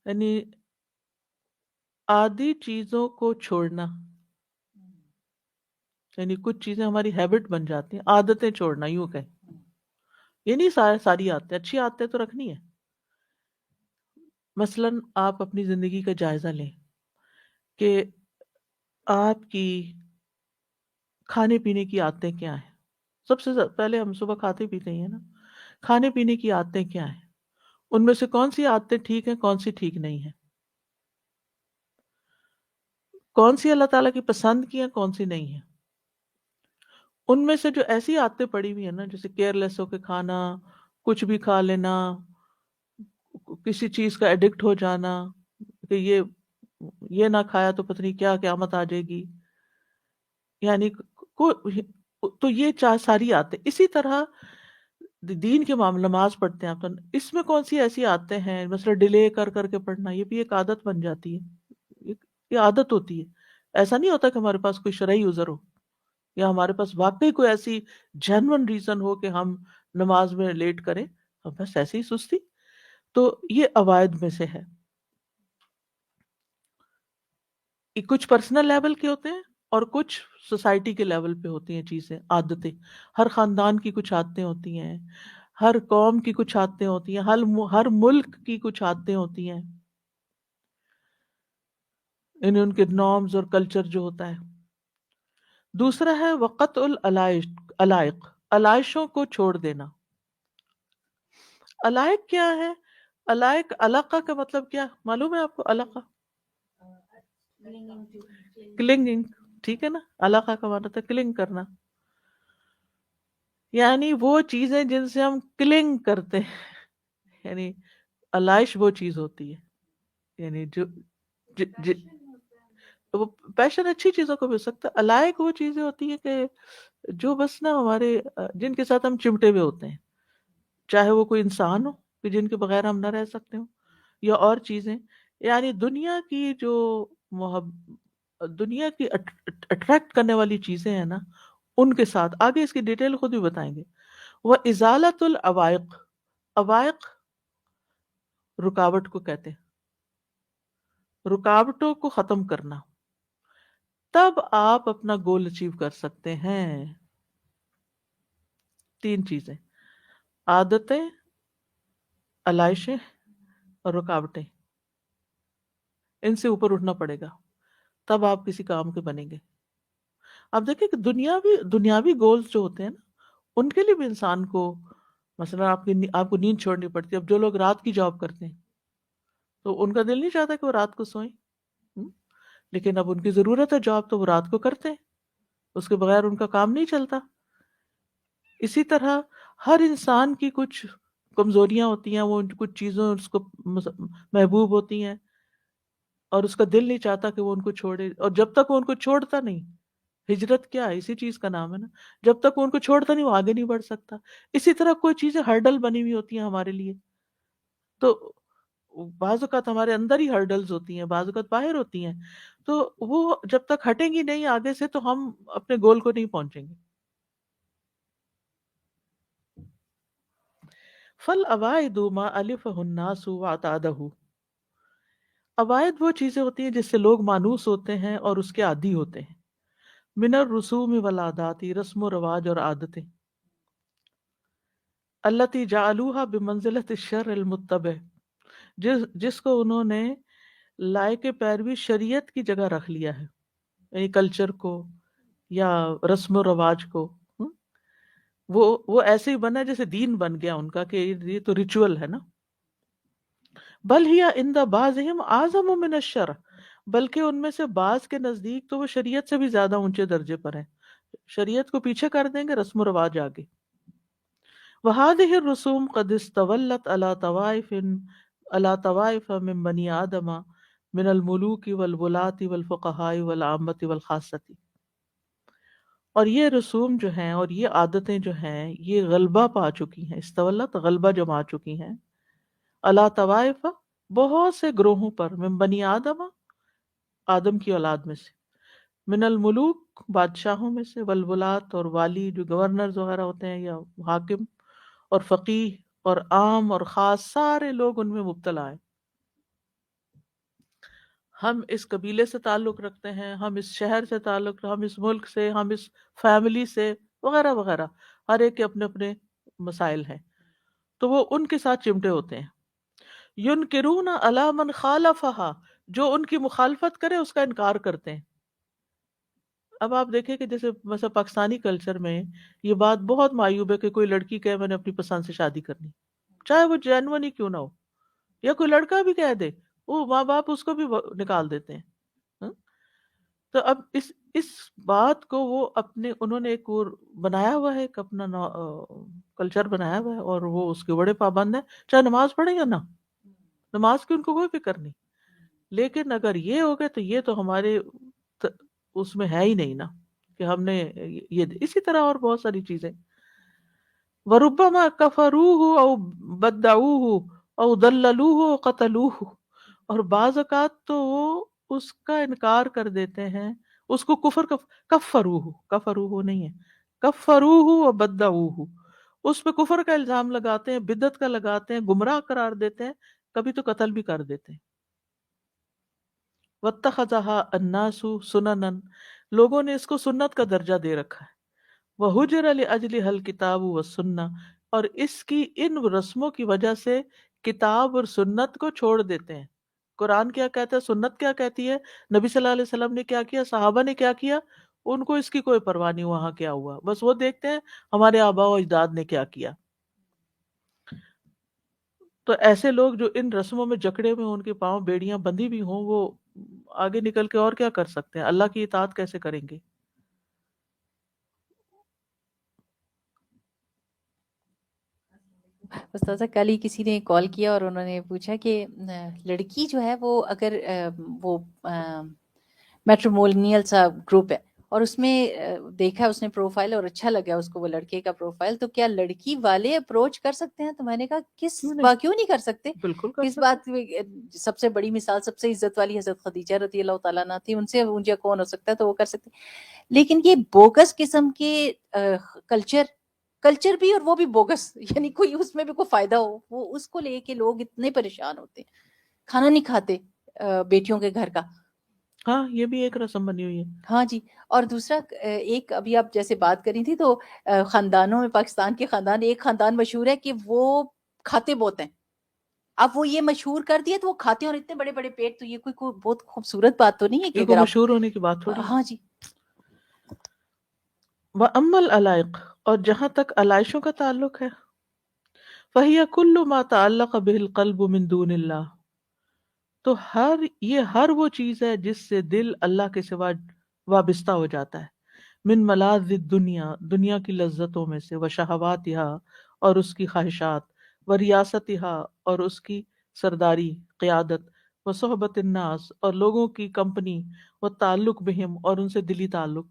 یعنی آدھی چیزوں کو چھوڑنا. یعنی کچھ چیزیں ہماری ہیبٹ بن جاتی ہیں، عادتیں چھوڑنا یوں کہیں. یہ نہیں ساری عادتیں، اچھی عادتیں تو رکھنی ہے. مثلاً آپ اپنی زندگی کا جائزہ لیں کہ آپ کی کھانے پینے کی عادتیں کیا ہیں. سب سے پہلے ہم صبح کھاتے پیتے ہی ہیں نا، کھانے پینے کی عادتیں کیا ہیں، ان میں سے کون سی عادتیں ٹھیک ہیں، کون سی ٹھیک نہیں ہیں، کون سی اللہ تعالیٰ کی پسند کی ہیں، کون سی نہیں ہیں. ان میں سے جو ایسی عادتیں پڑی ہوئی ہیں نا، جیسے کیئر لیس ہو کے کھانا، کچھ بھی کھا لینا، کسی چیز کا ایڈکٹ ہو جانا کہ یہ یہ نہ کھایا تو پتہ نہیں کیا قیامت آ جائے گی، یعنی تو یہ ساری آتے اسی طرح دین کے معاملے نماز پڑھتے ہیں آپ تو اس میں کون سی ایسی آتے ہیں مثلا ڈیلے کر کر کے پڑھنا، یہ بھی ایک عادت بن جاتی ہے، یہ عادت ہوتی ہے. ایسا نہیں ہوتا کہ ہمارے پاس کوئی شرعی عذر ہو یا ہمارے پاس واقعی کوئی ایسی جینون ریزن ہو کہ ہم نماز میں لیٹ کریں، ہم بس ایسے ہی سستی. تو یہ عوائد میں سے ہے. یہ کچھ پرسنل لیول کے ہوتے ہیں اور کچھ سوسائٹی کے لیول پہ ہوتی ہیں چیزیں، عادتیں. ہر خاندان کی کچھ عادتیں ہوتی ہیں، ہر قوم کی کچھ عادتیں ہوتی ہیں، ہر ملک کی کچھ عادتیں ہوتی ہیں، ان کے نارمز اور کلچر جو ہوتا ہے. دوسرا ہے وقت علائق، علائشوں کو چھوڑ دینا. علائق کیا ہے؟ علائق، علاقہ کا مطلب کیا معلوم ہے آپ کو؟ علاقہ کلنگنگ، ٹھیک ہے نا. علاقہ کا مطلب ہے کلنگ کرنا، یعنی وہ چیزیں جن سے ہم کلنگ کرتے ہیں. یعنی علائش وہ چیز ہوتی ہے، یعنی جو وہ پیشن اچھی چیزوں کو بھی ہو سکتا ہے. علائق وہ چیزیں ہوتی ہیں کہ جو بس نا ہمارے جن کے ساتھ ہم چمٹے ہوئے ہوتے ہیں، چاہے وہ کوئی انسان ہو کہ جن کے بغیر ہم نہ رہ سکتے ہوں، یا اور چیزیں. یعنی دنیا کی جو دنیا کی اٹریکٹ کرنے والی چیزیں ہیں نا، ان کے ساتھ آگے اس کی ڈیٹیل خود بھی بتائیں گے. وہ ازالت العوائق، عوائق رکاوٹ کو کہتے ہیں، رکاوٹوں کو ختم کرنا، تب آپ اپنا گول اچیو کر سکتے ہیں. 3 چیزیں: عادتیں، علائشیں اور رکاوٹیں. ان سے اوپر اٹھنا پڑے گا، تب آپ کسی کام کے بنیں گے. آپ دیکھیں کہ دنیاوی گولز جو ہوتے ہیں نا، ان کے لیے بھی انسان کو مثلا آپ کو نیند چھوڑنی پڑتی ہے. اب جو لوگ رات کی جاب کرتے ہیں تو ان کا دل نہیں چاہتا کہ وہ رات کو سوئیں، لیکن اب ان کی ضرورت ہے جاب تو وہ رات کو کرتے ہیں، اس کے بغیر ان کا کام نہیں چلتا. اسی طرح ہر انسان کی کچھ کمزوریاں ہوتی ہیں، وہ کچھ چیزوں اس کو محبوب ہوتی ہیں اور اس کا دل نہیں چاہتا کہ وہ ان کو چھوڑے. اور جب تک وہ ان کو چھوڑتا نہیں، ہجرت کیا ہے؟ اسی چیز کا نام ہے نا. جب تک وہ ان کو چھوڑتا نہیں وہ آگے نہیں بڑھ سکتا. اسی طرح کوئی چیزیں ہرڈل بنی ہوئی ہوتی ہیں ہمارے لیے، تو بعض اوقات ہمارے اندر ہی ہرڈلز ہوتی ہیں، بعض اوقات باہر ہوتی ہیں، تو وہ جب تک ہٹیں گی نہیں آگے سے تو ہم اپنے گول کو نہیں پہنچیں گے. فالعوائد ما الفہ الناس واعتادہ، عوائد وہ چیزیں ہوتی ہیں جس سے لوگ مانوس ہوتے ہیں اور اس کے عادی ہوتے ہیں. من الرسوم والعادات، رسم و رواج اور عادتیں. التی جعلوها بمنزلۃ الشرع المتبع، جس کو انہوں نے لائق پیروی شریعت کی جگہ رکھ لیا ہے، یعنی کلچر کو یا رسم و رواج کو. وہ ایسے ہی بنا جیسے دین بن گیا ان کا کہ یہ تو ریچول ہے نا. بل ہی عند بعضهم اعظم من الشرع، بلکہ ان میں سے بعض کے نزدیک تو وہ شریعت سے بھی زیادہ اونچے درجے پر ہیں. شریعت کو پیچھے کر دیں گے، رسم و رواج آگے. وهذه الرسوم قد استولت على طوائف من بني آدم من الملوک والولاة والفقہاء والعامة والخاصة. اور یہ رسوم جو ہیں اور یہ عادتیں جو ہیں یہ غلبہ پا چکی ہیں. استولت غلبہ جما چکی ہیں، علی طوائف بہت سے گروہوں پر، من بنی آدم آدم کی اولاد میں سے، من الملوک بادشاہوں میں سے، والولات اور والی جو گورنرز وغیرہ ہوتے ہیں یا حاکم، اور فقیہ اور عام اور خاص، سارے لوگ ان میں مبتلا ہیں. ہم اس قبیلے سے تعلق رکھتے ہیں، ہم اس شہر سے تعلق، ہم اس ملک سے، ہم اس فیملی سے وغیرہ وغیرہ، ہر ایک کے اپنے اپنے مسائل ہیں، تو وہ ان کے ساتھ چمٹے ہوتے ہیں. ینکرون علی من خالفہا، جو ان کی مخالفت کرے اس کا انکار کرتے ہیں. اب آپ دیکھیں کہ جیسے مثلا پاکستانی کلچر میں یہ بات بہت معیوب ہے کہ کوئی لڑکی کہے میں نے اپنی پسند سے شادی کرنی، چاہے وہ جینون ہی کیوں نہ ہو، یا کوئی لڑکا بھی کہہ دے، وہ ماں باپ اس کو بھی نکال دیتے ہیں. ہاں؟ تو اب اس بات کو وہ اپنے انہوں نے ایک اور بنایا ہوا ہے، ایک اپنا کلچر بنایا ہوا ہے، اور وہ اس کے بڑے پابند ہیں، چاہے نماز پڑھے یا نہ، نماز کی ان کو کوئی فکر نہیں. لیکن اگر یہ ہو گئے تو یہ تو ہمارے اس میں ہے ہی نہیں نا کہ ہم نے یہ. اسی طرح اور بہت ساری چیزیں. وَرُبَّمَا كَفَرُوهُ أَوْ بَدَّعُوهُ أَوْ ضَلَّلُوهُ وَقَتَلُوهُ. اور بعض اوقات تو وہ اس کا انکار کر دیتے ہیں، اس کو کفروہ نہیں ہے، کفروہ وبدعوہ، اس پہ کفر کا الزام لگاتے ہیں، بدعت کا لگاتے ہیں، گمراہ قرار دیتے ہیں، کبھی تو قتل بھی کر دیتے ہیں. وَاتَّخَذَهَا النَّاسُ سُنَنًا، لوگوں نے اس کو سنت کا درجہ دے رکھا ہے. وَحُجِرَ لِأَجْلِهَا الْكِتَابُ وَالسُّنَّةُ، اور اس کی ان رسموں کی وجہ سے کتاب اور سنت کو چھوڑ دیتے ہیں. قرآن کیا کہتا ہے، سنت کیا کہتی ہے، نبی صلی اللہ علیہ وسلم نے کیا کیا، صحابہ نے کیا کیا، ان کو اس کی کوئی پرواہ نہیں وہاں کیا ہوا، بس وہ دیکھتے ہیں ہمارے آباء و اجداد نے کیا کیا. تو ایسے لوگ جو ان رسموں میں جکڑے ہوئے، ان کے پاؤں بیڑیاں بندھی بھی ہوں، وہ آگے نکل کے اور کیا کر سکتے ہیں، اللہ کی اطاعت کیسے کریں گے؟ استاذہ کل ہی کسی نے کال کیا اور انہوں نے پوچھا کہ لڑکی جو ہے وہ اگر وہ میٹریمونیل سا گروپ ہے اور اس میں دیکھا اس نے پروفائل اور اچھا لگا اس کو وہ لڑکے کا پروفائل، تو کیا لڑکی والے اپروچ کر سکتے ہیں؟ تو میں نے کہا کیوں نہیں کر سکتے؟ بالکل کر کس سکتے. بات سب سے بڑی مثال، سب سے عزت والی حضرت خدیجہ رضی اللہ تعالیٰ عنہا تھی، ان سے اونچا کون ہو سکتا ہے؟ تو وہ کر سکتے. لیکن یہ بوگس قسم کے کلچر بھی، اور وہ بھی بوگس، یعنی کوئی اس میں بھی کوئی فائدہ ہو، وہ اس کو لے کے لوگ اتنے پریشان ہوتے ہیں، کھانا نہیں کھاتے بیٹیوں کے گھر کا. ہاں یہ بھی ایک رسم بنی ہوئی ہے. ہاں جی. اور دوسرا ایک ابھی آپ جیسے بات کری تھی تو خاندانوں میں، پاکستان کے خاندان، ایک خاندان مشہور ہے کہ وہ کھاتے بہت ہیں. اب وہ یہ مشہور کر دیا تو وہ کھاتے ہیں اور اتنے بڑے بڑے پیٹ. تو یہ کوئی بہت خوبصورت بات تو نہیں ہے کہ یہ اگر کوئی آپ، مشہور ہونے کی بات تھوڑی ہے. ہاں جی. وَأَمَّا الْعَلَائِقُ، اور جہاں تک علائشوں کا تعلق ہے، فَهِيَ كُلُّ مَا تَعَلَّقَ بِهِ الْقَلْبُ مِن دُونِ اللَّهِ، تو ہر وہ چیز ہے جس سے دل اللہ کے سوا وابستہ ہو جاتا ہے. من ملاذ الدنیا، دنیا کی لذتوں میں سے، وشہواتها، اور اس کی خواہشات، وریاستها، اور اس کی سرداری، قیادت، وصحبت الناس، اور لوگوں کی کمپنی، والتعلق بہم، اور ان سے دلی تعلق.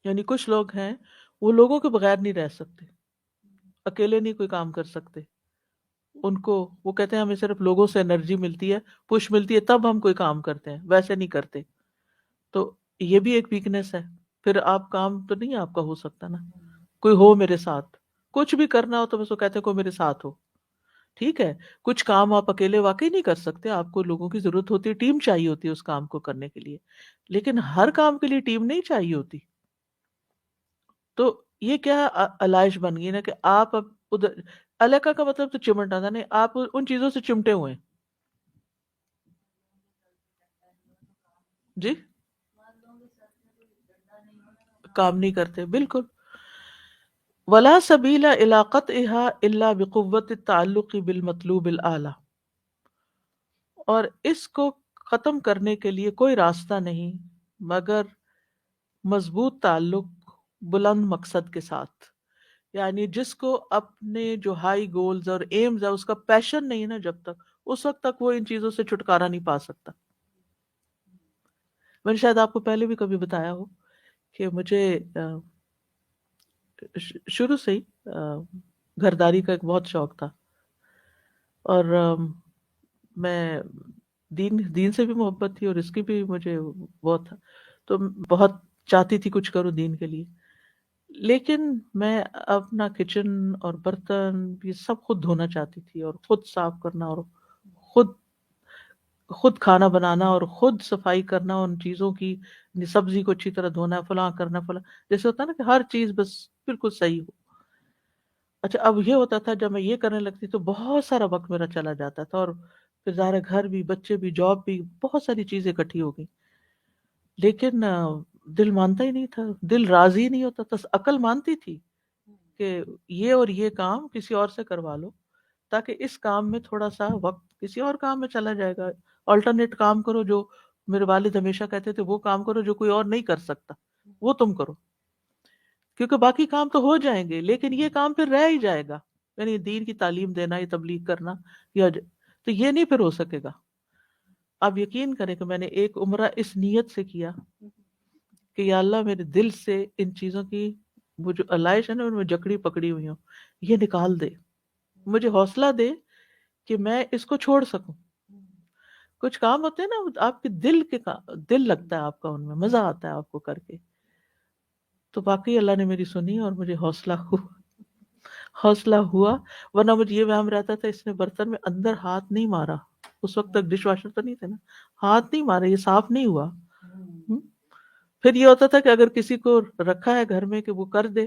یعنی کچھ لوگ ہیں وہ لوگوں کے بغیر نہیں رہ سکتے، اکیلے نہیں کوئی کام کر سکتے. ان کو وہ کہتے ہیں ہمیں صرف لوگوں سے انرجی ملتی ہے، پش ملتی ہے، تب ہم کوئی کام کرتے ہیں، ویسے نہیں کرتے. تو یہ بھی ایک ویکنس ہے. پھر آپ کام تو نہیں آپ کا ہو سکتا نا، کوئی ہو میرے ساتھ. کچھ بھی کرنا ہو تو بس وہ کہتے ہیں کوئی میرے ساتھ ہو. ٹھیک ہے، کچھ کام آپ اکیلے واقعی نہیں کر سکتے، آپ کو لوگوں کی ضرورت ہوتی ہے، ٹیم چاہیے ہوتی ہے اس کام کو کرنے کے لیے، لیکن ہر کام کے لیے ٹیم نہیں چاہیے ہوتی. تو یہ کیا علائش بن گئی نا کہ آپ اب ادھر، علیقہ کا مطلب تو چمٹنا تھا، نہیں، آپ ان چیزوں سے چمٹے ہوئے ہیں. جی کام نہیں کرتے، بالکل. ولا سبیل الی قطعها الا بقوت التعلق بالمطلوب الاعلی، اور اس کو ختم کرنے کے لیے کوئی راستہ نہیں مگر مضبوط تعلق بلند مقصد کے ساتھ. یعنی جس کو اپنے جو ہائی گولز اور ایمز ہے اس کا پیشن نہیں نا، جب تک اس وقت تک وہ ان چیزوں سے چھٹکارا نہیں پا سکتا. میں نے شاید آپ کو پہلے بھی کبھی بتایا ہو کہ مجھے شروع سے ہی گھرداری کا ایک بہت شوق تھا، اور میں دین سے بھی محبت تھی اور اس کی بھی مجھے بہت تھا، تو بہت چاہتی تھی کچھ کروں دین کے لیے. لیکن میں اپنا کچن اور برتن یہ سب خود دھونا چاہتی تھی، اور خود صاف کرنا، اور خود کھانا بنانا، اور خود صفائی کرنا ان چیزوں کی، سبزی کو اچھی طرح دھونا، فلاں کرنا، فلاں، جیسے ہوتا ہے نا کہ ہر چیز بس بالکل صحیح ہو. اچھا اب یہ ہوتا تھا جب میں یہ کرنے لگتی تو بہت سارا وقت میرا چلا جاتا تھا، اور پھر ظاہر ہے گھر بھی، بچے بھی، جاب بھی، بہت ساری چیزیں اکٹھی ہو گئی. لیکن دل مانتا ہی نہیں تھا، دل راضی نہیں ہوتا تھا. عقل مانتی تھی کہ یہ اور یہ کام کسی اور سے کروا لو، تاکہ اس کام میں تھوڑا سا وقت کسی اور کام میں چلا جائے گا. آلٹرنیٹ کام کرو، جو میرے والد ہمیشہ کہتے تھے وہ کام کرو جو کوئی اور نہیں کر سکتا، وہ تم کرو، کیونکہ باقی کام تو ہو جائیں گے لیکن یہ کام پھر رہ ہی جائے گا. یعنی دین کی تعلیم دینا یا تبلیغ کرنا تو یہ نہیں پھر ہو سکے گا. آپ یقین کریں کہ میں نے ایک عمرہ اس نیت سے کیا کہ یا اللہ میرے دل سے ان چیزوں کی وہ جو علائش ہے نا ان میں جکڑی پکڑی ہوئی ہوں یہ نکال دے, مجھے حوصلہ دے کہ میں اس کو چھوڑ سکوں. کچھ کام ہوتے ہیں نا آپ کے دل لگتا ہے آپ کا ان میں, مزہ آتا ہے آپ کو کر کے. تو واقعی اللہ نے میری سنی اور مجھے حوصلہ ہوا. ورنہ مجھے یہ وہم رہتا تھا اس نے برتن میں اندر ہاتھ نہیں مارا, اس وقت تک ڈش واشر تو نہیں تھے نا, ہاتھ نہیں مارا, یہ صاف نہیں ہوا. پھر یہ ہوتا تھا کہ اگر کسی کو رکھا ہے گھر میں کہ وہ کر دے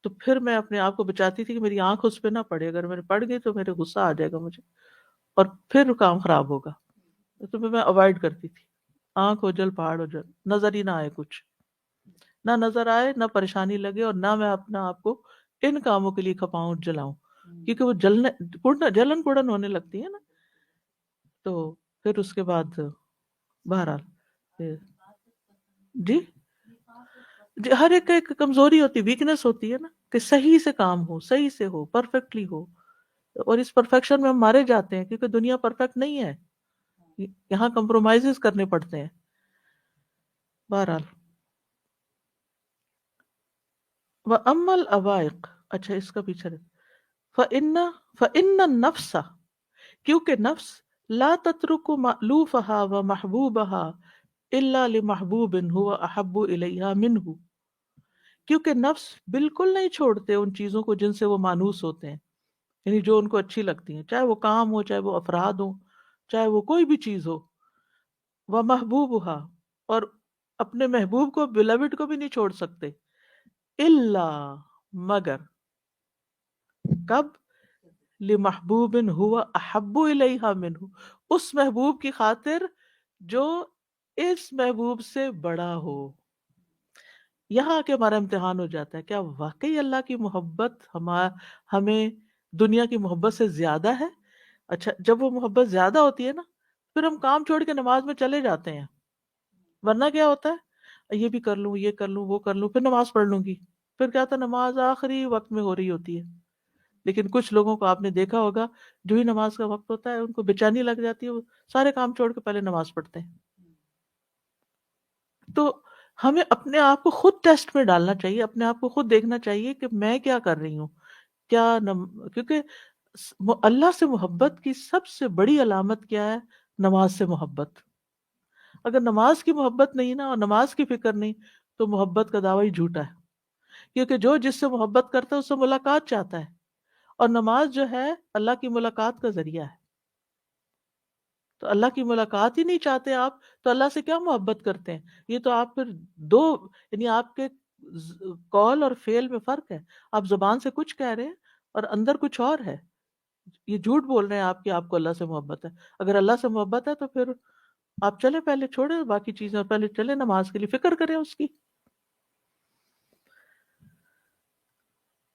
تو پھر میں اپنے آپ کو بچاتی تھی کہ میری آنکھ اس پہ نہ پڑے, اگر میرے پڑ گئی تو میرے غصہ آ جائے گا مجھے اور پھر کام خراب ہوگا. تو میں اوائڈ کرتی تھی, آنکھ ہو جل پہاڑ ہو جل, نظر ہی نہ آئے, کچھ نہ نظر آئے, نہ پریشانی لگے, اور نہ میں اپنا آپ کو ان کاموں کے لیے کھپاؤں جلاؤں, کیونکہ وہ جلن پڑن ہونے لگتی ہے نا. تو پھر اس کے بعد بہرحال جی ہر ایک ایک کمزوری ہوتی, ویکنس ہوتی ہے نا, کہ صحیح سے کام ہو, صحیح سے ہو, پرفیکٹلی ہو. اور اس پرفیکشن میں ہم مارے جاتے ہیں کیونکہ دنیا پرفیکٹ نہیں ہے, یہاں کمپرومائزز کرنے پڑتے ہیں. بہرحال وَأَمَّا الْأَوَائِقُ, اچھا اس کا پیچھے فَإِنَّ النَّفْسَ, کیونکہ نفس لا تترک مألوفها ومحبوبها الا لمحبوب هو احب الیہا منہ, کیونکہ نفس بالکل نہیں چھوڑتے ان چیزوں کو جن سے وہ مانوس ہوتے ہیں, یعنی جو ان کو اچھی لگتی ہیں, چاہے وہ کام ہو, چاہے وہ افراد ہو, چاہے وہ کوئی بھی چیز ہو. ومحبوبها, اور اپنے محبوب کو, بلوڈ کو بھی نہیں چھوڑ سکتے. الا, مگر, کب؟ لمحبوب هو احب الیہا منہ, اس محبوب کی خاطر جو اس محبوب سے بڑا ہو. یہاں آ کے ہمارا امتحان ہو جاتا ہے, کیا واقعی اللہ کی محبت ہمیں دنیا کی محبت سے زیادہ ہے؟ اچھا جب وہ محبت زیادہ ہوتی ہے نا پھر ہم کام چھوڑ کے نماز میں چلے جاتے ہیں. ورنہ کیا ہوتا ہے, یہ بھی کر لوں, یہ کر لوں, وہ کر لوں, پھر نماز پڑھ لوں گی, پھر کیا ہوتا ہے نماز آخری وقت میں ہو رہی ہوتی ہے. لیکن کچھ لوگوں کو آپ نے دیکھا ہوگا جو ہی نماز کا وقت ہوتا ہے ان کو بے چینی لگ جاتی ہے, وہ سارے کام چھوڑ کے پہلے نماز پڑھتے ہیں. تو ہمیں اپنے آپ کو خود ٹیسٹ میں ڈالنا چاہیے, اپنے آپ کو خود دیکھنا چاہیے کہ میں کیا کر رہی ہوں. کیونکہ اللہ سے محبت کی سب سے بڑی علامت کیا ہے؟ نماز سے محبت. اگر نماز کی محبت نہیں نا اور نماز کی فکر نہیں تو محبت کا دعویٰ ہی جھوٹا ہے, کیونکہ جو جس سے محبت کرتا ہے اس سے ملاقات چاہتا ہے, اور نماز جو ہے اللہ کی ملاقات کا ذریعہ ہے. تو اللہ کی ملاقات ہی نہیں چاہتے آپ تو اللہ سے کیا محبت کرتے ہیں؟ یہ تو آپ پھر یعنی آپ کے قول اور فعل میں فرق ہے. آپ زبان سے کچھ کہہ رہے ہیں اور اندر کچھ اور ہے. یہ جھوٹ بول رہے ہیں آپ کہ آپ کو اللہ سے محبت ہے. اگر اللہ سے محبت ہے تو پھر آپ چلے, پہلے چھوڑے باقی چیزیں اور پہلے چلے نماز کے لیے, فکر کریں اس کی.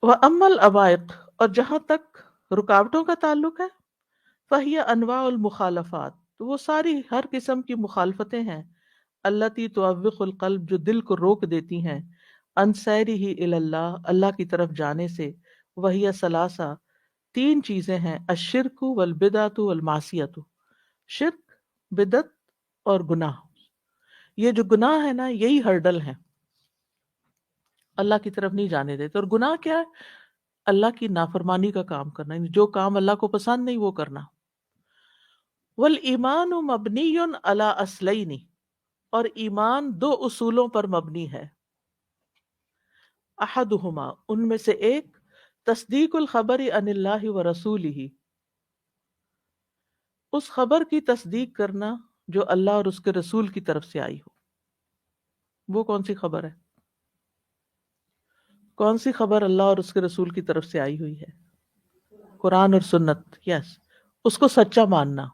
وَأَمَّا الْعَوَائِقُ, اور جہاں تک رکاوٹوں کا تعلق ہے, فَهِيَ أَنْوَاعُ الْمُخَالَفَاتِ, تو وہ ساری ہر قسم کی مخالفتیں ہیں. الَّتِي تُعَوِّقُ الْقَلْبَ, جو دل کو روک دیتی ہیں. عَنْ سَيْرِهِ إِلَى اللَّهِ, اللہ کی طرف جانے سے. وَهِيَ ثَلَاثَةٌ, تین چیزیں ہیں. الشِّرْكُ وَالْبِدْعَةُ وَالْمَعْصِيَةُ, شرک, بدعت اور گناہ. یہ جو گناہ ہے نا یہی ہرڈل ہیں, اللہ کی طرف نہیں جانے دیتے. اور گناہ کیا ہے؟ اللہ کی نافرمانی کا کام کرنا, جو کام اللہ کو پسند نہیں وہ کرنا. والایمان مبنی علی اصلین, اور ایمان دو اصولوں پر مبنی ہے. احدہما, ان میں سے ایک, تصدیق الخبر عن اللہ ورسولہ, اس خبر کی تصدیق کرنا جو اللہ اور اس کے رسول کی طرف سے آئی ہو. وہ کون سی خبر ہے؟ کون سی خبر اللہ اور اس کے رسول کی طرف سے آئی ہوئی ہے؟ قرآن اور سنت. یس, اس کو سچا ماننا.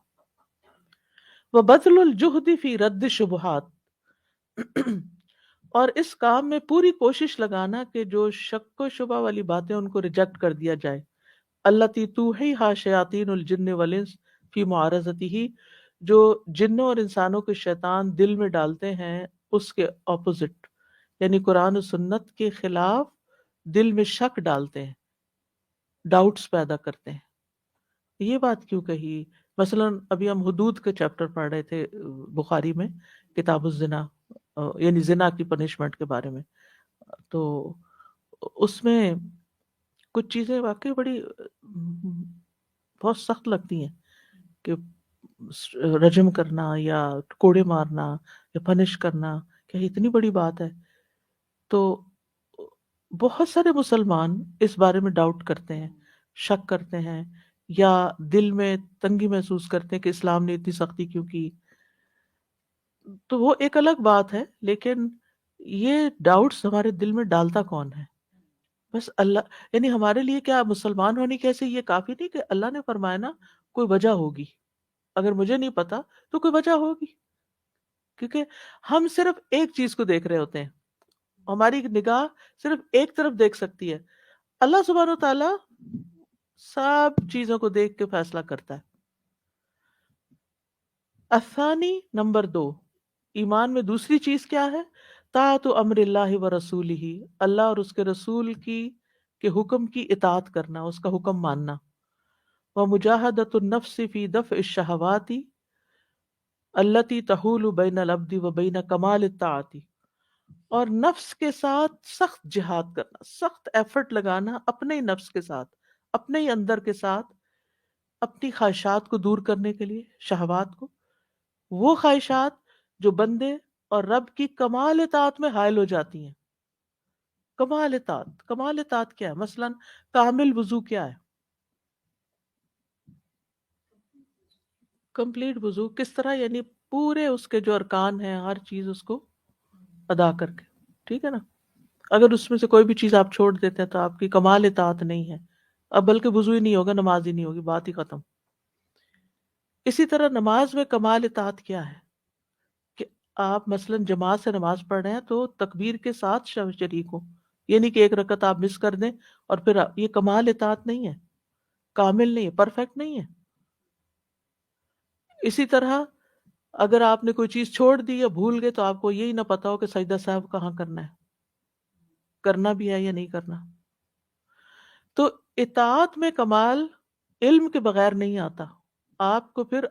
وَبَذْلُ الْجُهْدِ فِي رَدِّ الشُّبُہَاتِ, اور اس کام میں پوری کوشش لگانا کہ جو شک و شبہ والی باتیں ان کو ریجیکٹ کر دیا جائے. الَّتِي تُوحِیہا شیاطین الجن والانس فی معارضتہ, جو جنوں اور انسانوں کے شیطان دل میں ڈالتے ہیں اس کے اپوزٹ, یعنی قرآن و سنت کے خلاف دل میں شک ڈالتے ہیں. ڈاؤٹس پیدا کرتے ہیں. یہ بات کیوں کہی؟ مثلاً ابھی ہم حدود کے چیپٹر پڑھ رہے تھے بخاری میں، کتاب الزنا، یعنی زنا کی پنشمنٹ کے بارے میں. تو اس میں کچھ چیزیں واقعی بڑی بہت سخت لگتی ہیں کہ رجم کرنا یا کوڑے مارنا یا پنش کرنا، کیا اتنی بڑی بات ہے؟ تو بہت سارے مسلمان اس بارے میں ڈاؤٹ کرتے ہیں، شک کرتے ہیں، یا دل میں تنگی محسوس کرتے ہیں کہ اسلام نے اتنی سختی کیوں کی. تو وہ ایک الگ بات ہے، لیکن یہ ڈاؤٹس ہمارے دل میں ڈالتا کون ہے؟ بس اللہ. یعنی ہمارے لیے کیا مسلمان ہونے کی ایسے یہ کافی نہیں کہ اللہ نے فرمایا نا کوئی وجہ ہوگی، اگر مجھے نہیں پتا تو کوئی وجہ ہوگی. کیونکہ ہم صرف ایک چیز کو دیکھ رہے ہوتے ہیں، ہماری نگاہ صرف ایک طرف دیکھ سکتی ہے. اللہ سبحانہ و تعالیٰ سب چیزوں کو دیکھ کے فیصلہ کرتا ہے. الثانی، نمبر 2، ایمان میں دوسری چیز کیا ہے؟ طاعت امر اللہ و رسولہ، اللہ اور اس کے رسول کی کے حکم کی اطاعت کرنا، اس کا حکم ماننا. ومجاہدۃ النفس فی دفع الشہوات التی تحول بین العبد و بین کمال الطاعت، اور نفس کے ساتھ سخت جہاد کرنا، سخت ایفرٹ لگانا اپنے ہی نفس کے ساتھ، اپنے ہی اندر کے ساتھ، اپنی خواہشات کو دور کرنے کے لیے، شہوات کو، وہ خواہشات جو بندے اور رب کی کمال اطاعت میں حائل ہو جاتی ہیں. کمال اطاعت، کمال اطاعت کیا ہے؟ مثلا کامل وضو کیا ہے؟ کمپلیٹ وضو کس طرح؟ یعنی پورے اس کے جو ارکان ہیں ہر چیز اس کو ادا کر کے، ٹھیک ہے نا. اگر اس میں سے کوئی بھی چیز آپ چھوڑ دیتے ہیں تو آپ کی کمال اطاعت نہیں ہے، اب بلکہ وضو ہی نہیں ہوگا، نماز ہی نہیں ہوگی، بات ہی ختم. اسی طرح نماز میں کمال اطاعت کیا ہے؟ کہ آپ مثلا جماعت سے نماز پڑھ رہے ہیں تو تکبیر کے ساتھ شریک ہو، یہ نہیں کہ ایک رکعت آپ مس کر دیں اور پھر یہ کمال اطاعت نہیں ہے، کامل نہیں ہے، پرفیکٹ نہیں ہے. اسی طرح اگر آپ نے کوئی چیز چھوڑ دی یا بھول گئے تو آپ کو یہی نہ پتا ہو کہ سجدہ صاحب کہاں کرنا ہے، کرنا بھی ہے یا نہیں کرنا. تو اطاعت میں کمال علم کے بغیر نہیں آتا. آپ کو پھر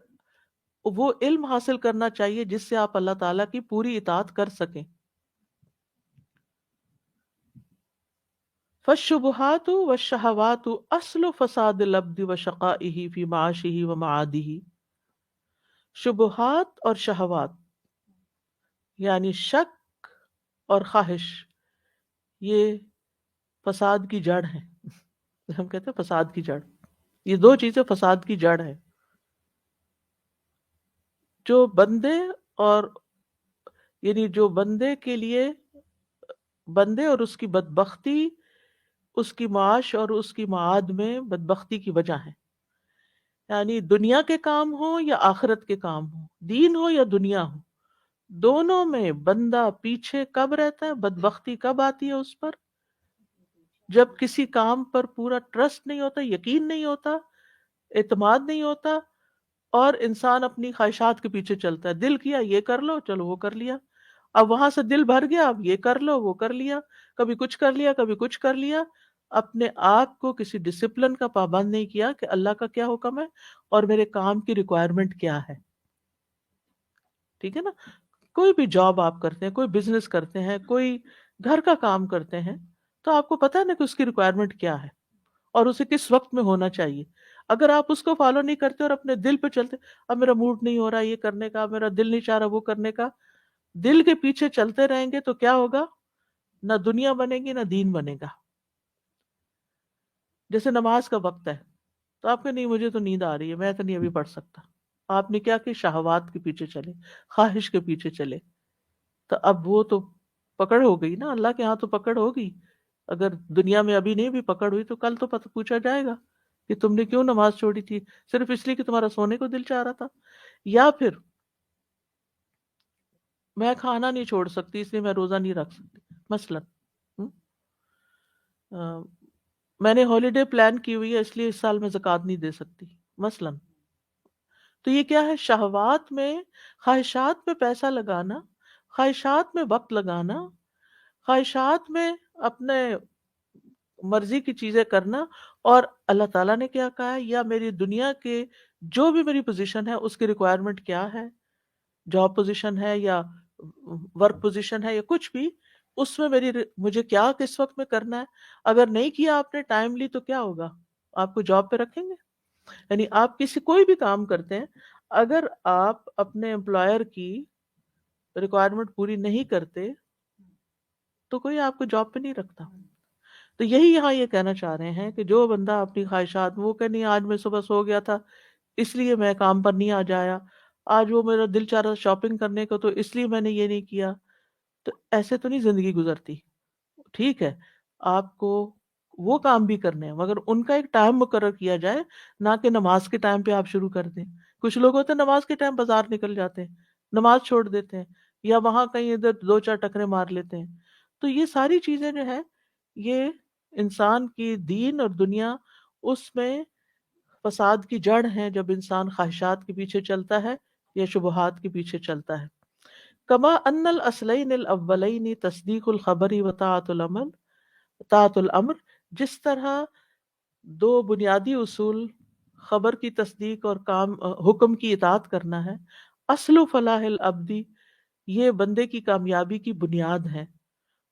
وہ علم حاصل کرنا چاہیے جس سے آپ اللہ تعالیٰ کی پوری اطاعت کر سکیں. فالشبہات والشہوات اصل فساد العبد وشقائہ فی معاشہ ومعادہ. شبہات اور شہوات یعنی شک اور خواہش، یہ فساد کی جڑ ہے. ہم کہتے ہیں فساد کی جڑ، یہ دو چیزیں فساد کی جڑ ہے. جو بندے اور یعنی جو بندے کے لیے، بندے اور اس کی بدبختی اس کی معاش اور اس کی معاد میں بدبختی کی وجہ ہے. یعنی دنیا کے کام ہوں یا آخرت کے کام ہوں، دین ہو یا دنیا ہو، دونوں میں بندہ پیچھے کب رہتا ہے، بدبختی کب آتی ہے اس پر؟ جب کسی کام پر پورا ٹرسٹ نہیں ہوتا، یقین نہیں ہوتا، اعتماد نہیں ہوتا، اور انسان اپنی خواہشات کے پیچھے چلتا ہے. دل کیا یہ کر لو، چلو وہ کر لیا، اب وہاں سے دل بھر گیا، اب یہ کر لو وہ کر لیا، کبھی کچھ کر لیا کبھی کچھ کر لیا. اپنے آپ کو کسی ڈسپلن کا پابند نہیں کیا کہ اللہ کا کیا حکم ہے اور میرے کام کی ریکوائرمنٹ کیا ہے. ٹھیک ہے نا. کوئی بھی جاب آپ کرتے ہیں، کوئی بزنس کرتے ہیں، کوئی گھر کا کام کرتے ہیں، تو آپ کو پتہ ہے نا کہ اس کی ریکوائرمنٹ کیا ہے اور اسے کس وقت میں ہونا چاہیے. اگر آپ اس کو فالو نہیں کرتے اور اپنے دل پہ چلتے، اب میرا موڈ نہیں ہو رہا یہ کرنے کا، میرا دل نہیں چاہ رہا وہ کرنے کا، دل کے پیچھے چلتے رہیں گے تو کیا ہوگا؟ نہ دنیا بنے گی نہ دین بنے گا. جیسے نماز کا وقت ہے تو آپ کہ نہیں مجھے تو نیند آ رہی ہے، میں تو نہیں ابھی پڑھ سکتا. آپ نے کیا کہ شہوات کے پیچھے چلے، خواہش کے پیچھے چلے، تو اب وہ تو پکڑ ہو گئی نا، اللہ کے ہاں تو پکڑ ہوگی. اگر دنیا میں ابھی نہیں بھی پکڑ ہوئی تو کل تو پوچھا جائے گا کہ تم نے کیوں نماز چھوڑی تھی، صرف اس لیے کہ تمہارا سونے کو دل چاہ رہا تھا، یا پھر میں کھانا نہیں چھوڑ سکتی اس لیے میں روزہ نہیں رکھ سکتی. مثلا میں نے ہالیڈے پلان کی ہوئی ہے اس لیے اس سال میں زکوٰۃ نہیں دے سکتی مثلا. تو یہ کیا ہے؟ شہوات میں، خواہشات میں پیسہ لگانا، خواہشات میں وقت لگانا، خواہشات میں اپنے مرضی کی چیزیں کرنا، اور اللہ تعالیٰ نے کیا کہا ہے، یا میری دنیا کے جو بھی میری پوزیشن ہے اس کی ریکوائرمنٹ کیا ہے، جاب پوزیشن ہے یا ورک پوزیشن ہے یا کچھ بھی، اس میں مجھے کیا کس وقت میں کرنا ہے. اگر نہیں کیا آپ نے ٹائملی تو کیا ہوگا، آپ کو جاب پہ رکھیں گے؟ یعنی آپ کوئی بھی کام کرتے ہیں، اگر آپ اپنے امپلائر کی ریکوائرمنٹ پوری نہیں کرتے تو کوئی آپ کو جاب پہ نہیں رکھتا. تو یہی یہاں یہ کہنا چاہ رہے ہیں کہ جو بندہ اپنی خواہشات، وہ کہ نہیں آج میں صبح سو گیا تھا اس لیے میں کام پر نہیں آ جایا، آج وہ میرا دل چاہ رہا شاپنگ کرنے کو تو اس لیے میں نے یہ نہیں کیا، تو ایسے تو نہیں زندگی گزرتی. ٹھیک ہے، آپ کو وہ کام بھی کرنے ہیں مگر ان کا ایک ٹائم مقرر کیا جائے، نہ کہ نماز کے ٹائم پہ آپ شروع کر دیں. کچھ لوگ ہوتے ہیں نماز کے ٹائم بازار نکل جاتے ہیں، نماز چھوڑ دیتے ہیں، یا وہاں کہیں ادھر دو چار ٹکرے مار لیتے ہیں. تو یہ ساری چیزیں جو ہے، یہ انسان کی دین اور دنیا، اس میں فساد کی جڑ ہیں جب انسان خواہشات کے پیچھے چلتا ہے یا شبہات کے پیچھے چلتا ہے. کما ان الاصلین الاولین تصدیق الخبر و طاعت الامر، جس طرح دو بنیادی اصول خبر کی تصدیق اور حکم کی اطاعت کرنا ہے، اصل فلاح العبدی، یہ بندے کی کامیابی کی بنیاد ہے،